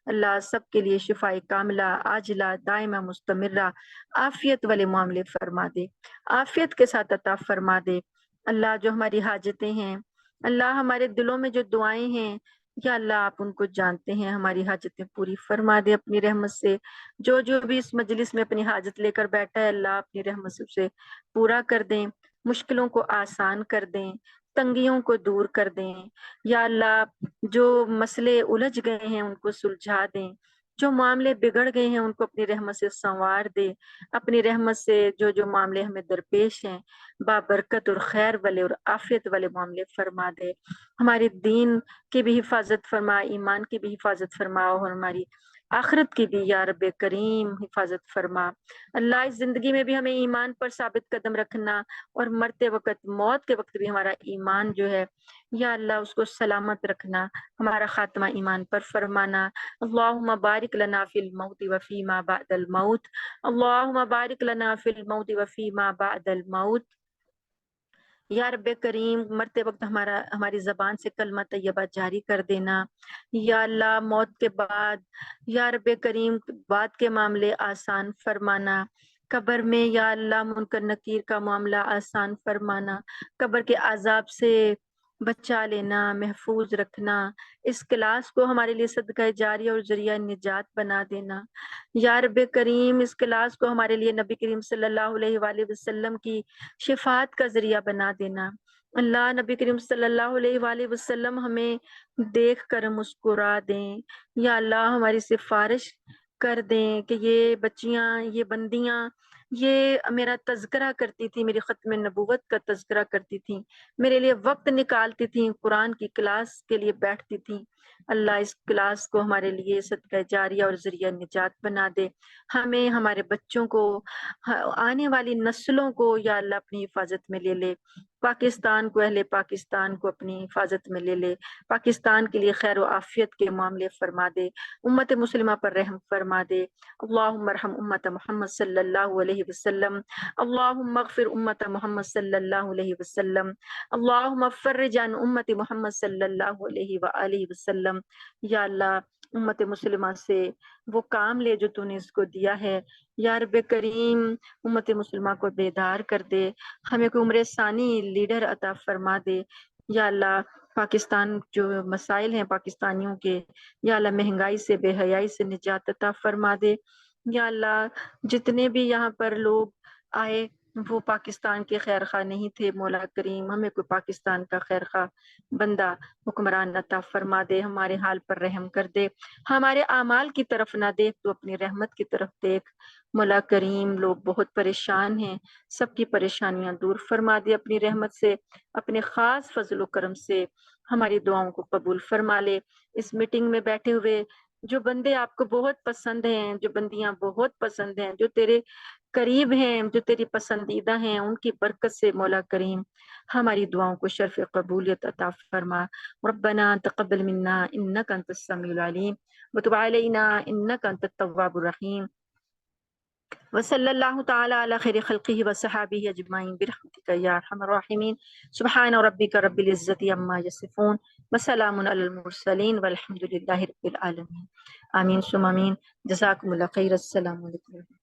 اللہ سب کے لیے شفائے کاملہ عاجلہ دائمہ مستمرہ عافیت والے معاملے فرما دے، عافیت کے ساتھ عطا فرما دے۔ اللہ جو ہماری حاجتیں ہیں، اللہ ہمارے دلوں میں جو دعائیں ہیں، یا اللہ آپ ان کو جانتے ہیں، ہماری حاجتیں پوری فرما دے اپنی رحمت سے۔ جو جو بھی اس مجلس میں اپنی حاجت لے کر بیٹھا ہے، اللہ اپنی رحمت سے اسے پورا کر دیں، مشکلوں کو آسان کر دیں، تنگیوں کو دور کر دیں۔ یا اللہ جو مسئلے الجھ گئے ہیں ان کو سلجھا دیں، جو معاملے بگڑ گئے ہیں ان کو اپنی رحمت سے سنوار دے، اپنی رحمت سے جو جو معاملے ہمیں درپیش ہیں بابرکت اور خیر والے اور عافیت والے معاملے فرما دے۔ ہمارے دین کی بھی حفاظت فرما، ایمان کی بھی حفاظت فرما، اور ہماری آخرت کی بھی یا رب کریم حفاظت فرما۔ اللہ اس زندگی میں بھی ہمیں ایمان پر ثابت قدم رکھنا، اور مرتے وقت، موت کے وقت بھی ہمارا ایمان جو ہے یا اللہ اس کو سلامت رکھنا، ہمارا خاتمہ ایمان پر فرمانا۔ اللہم بارک لنا فی الموت وفی ما بعد الموت، اللہم بارک لنا فی الموت وفی ما بعد الموت۔ یا رب کریم مرتے وقت ہماری زبان سے کلمہ طیبہ جاری کر دینا۔ یا اللہ موت کے بعد یا رب کریم بعد کے معاملے آسان فرمانا، قبر میں یا اللہ منکر نکیر کا معاملہ آسان فرمانا، قبر کے عذاب سے بچا لینا، محفوظ رکھنا، اس کلاس کو ہمارے لیے صدقہ جاریہ اور ذریعہ نجات بنا دینا۔ یا رب کریم اس کلاس کو ہمارے لیے نبی کریم صلی اللہ علیہ وآلہ وسلم کی شفاعت کا ذریعہ بنا دینا۔ اللہ نبی کریم صلی اللہ علیہ وآلہ وسلم ہمیں دیکھ کر مسکرا دیں، یا اللہ ہماری سفارش کر دیں کہ یہ بچیاں، یہ بندیاں، یہ میرا تذکرہ کرتی تھی، میری ختم نبوت کا تذکرہ کرتی تھی، میرے لیے وقت نکالتی تھیں، قرآن کی کلاس کے لیے بیٹھتی تھیں۔ اللہ اس کلاس کو ہمارے لیے صدقہ جاریہ اور ذریعہ نجات بنا دے، ہمیں، ہمارے بچوں کو، آنے والی نسلوں کو یا اللہ اپنی حفاظت میں لے لے، پاکستان کو، اہل پاکستان کو اپنی حفاظت میں لے لے، پاکستان کے لیے خیر و عافیت کے معاملے فرما دے، امت مسلمہ پر رحم فرما دے۔ اللہم ارحم امت محمد صلی اللہ علیہ وسلم، اللہم اغفر امت محمد صلی اللہ علیہ وسلم، اللہم فرج عن امت محمد صلی اللہ علیہ وآلہ وسلم۔ یا اللہ امت مسلمہ سے وہ کام لے جو تو نے اس کو دیا ہے، یا رب کریم امت مسلمہ کو بیدار کر دے، ہمیں کوئی عمر ثانی لیڈر عطا فرما دے۔ یا اللہ پاکستان جو مسائل ہیں پاکستانیوں کے، یا اللہ مہنگائی سے، بے حیائی سے نجات عطا فرما دے۔ یا اللہ جتنے بھی یہاں پر لوگ آئے وہ پاکستان کے خیر خواہ نہیں تھے، مولا کریم ہمیں کوئی پاکستان کا خیر خواہ بندہ حکمران عطا فرما دے، ہمارے حال پر رحم کر دے، ہمارے اعمال کی طرف نہ دیکھ تو اپنی رحمت کی طرف دیکھ۔ مولا کریم لوگ بہت پریشان ہیں، سب کی پریشانیاں دور فرما دے اپنی رحمت سے، اپنے خاص فضل و کرم سے ہماری دعاؤں کو قبول فرما لے۔ اس میٹنگ میں بیٹھے ہوئے جو بندے آپ کو بہت پسند ہیں، جو بندیاں بہت پسند ہیں، جو تیرے قریب ہیں، جو تیری پسندیدہ ہیں، ان کی برکت سے مولا کریم ہماری دعاؤں کو شرف قبولیت عطا فرما۔ ربنا تقبل منا انک انت السمیع العلیم وتب علینا انک انت التواب الرحیم، وصلی اللہ تعالی علی خیر خلقہ وصحابہ اجمعین برحمتک یا ارحم الراحمین۔ سبحان ربک رب العزۃ عما یصفون، وسلام علی المرسلین والحمد للہ رب العالمین. آمین ثم آمین. جزاکم اللہ خیر. السلام علیکم.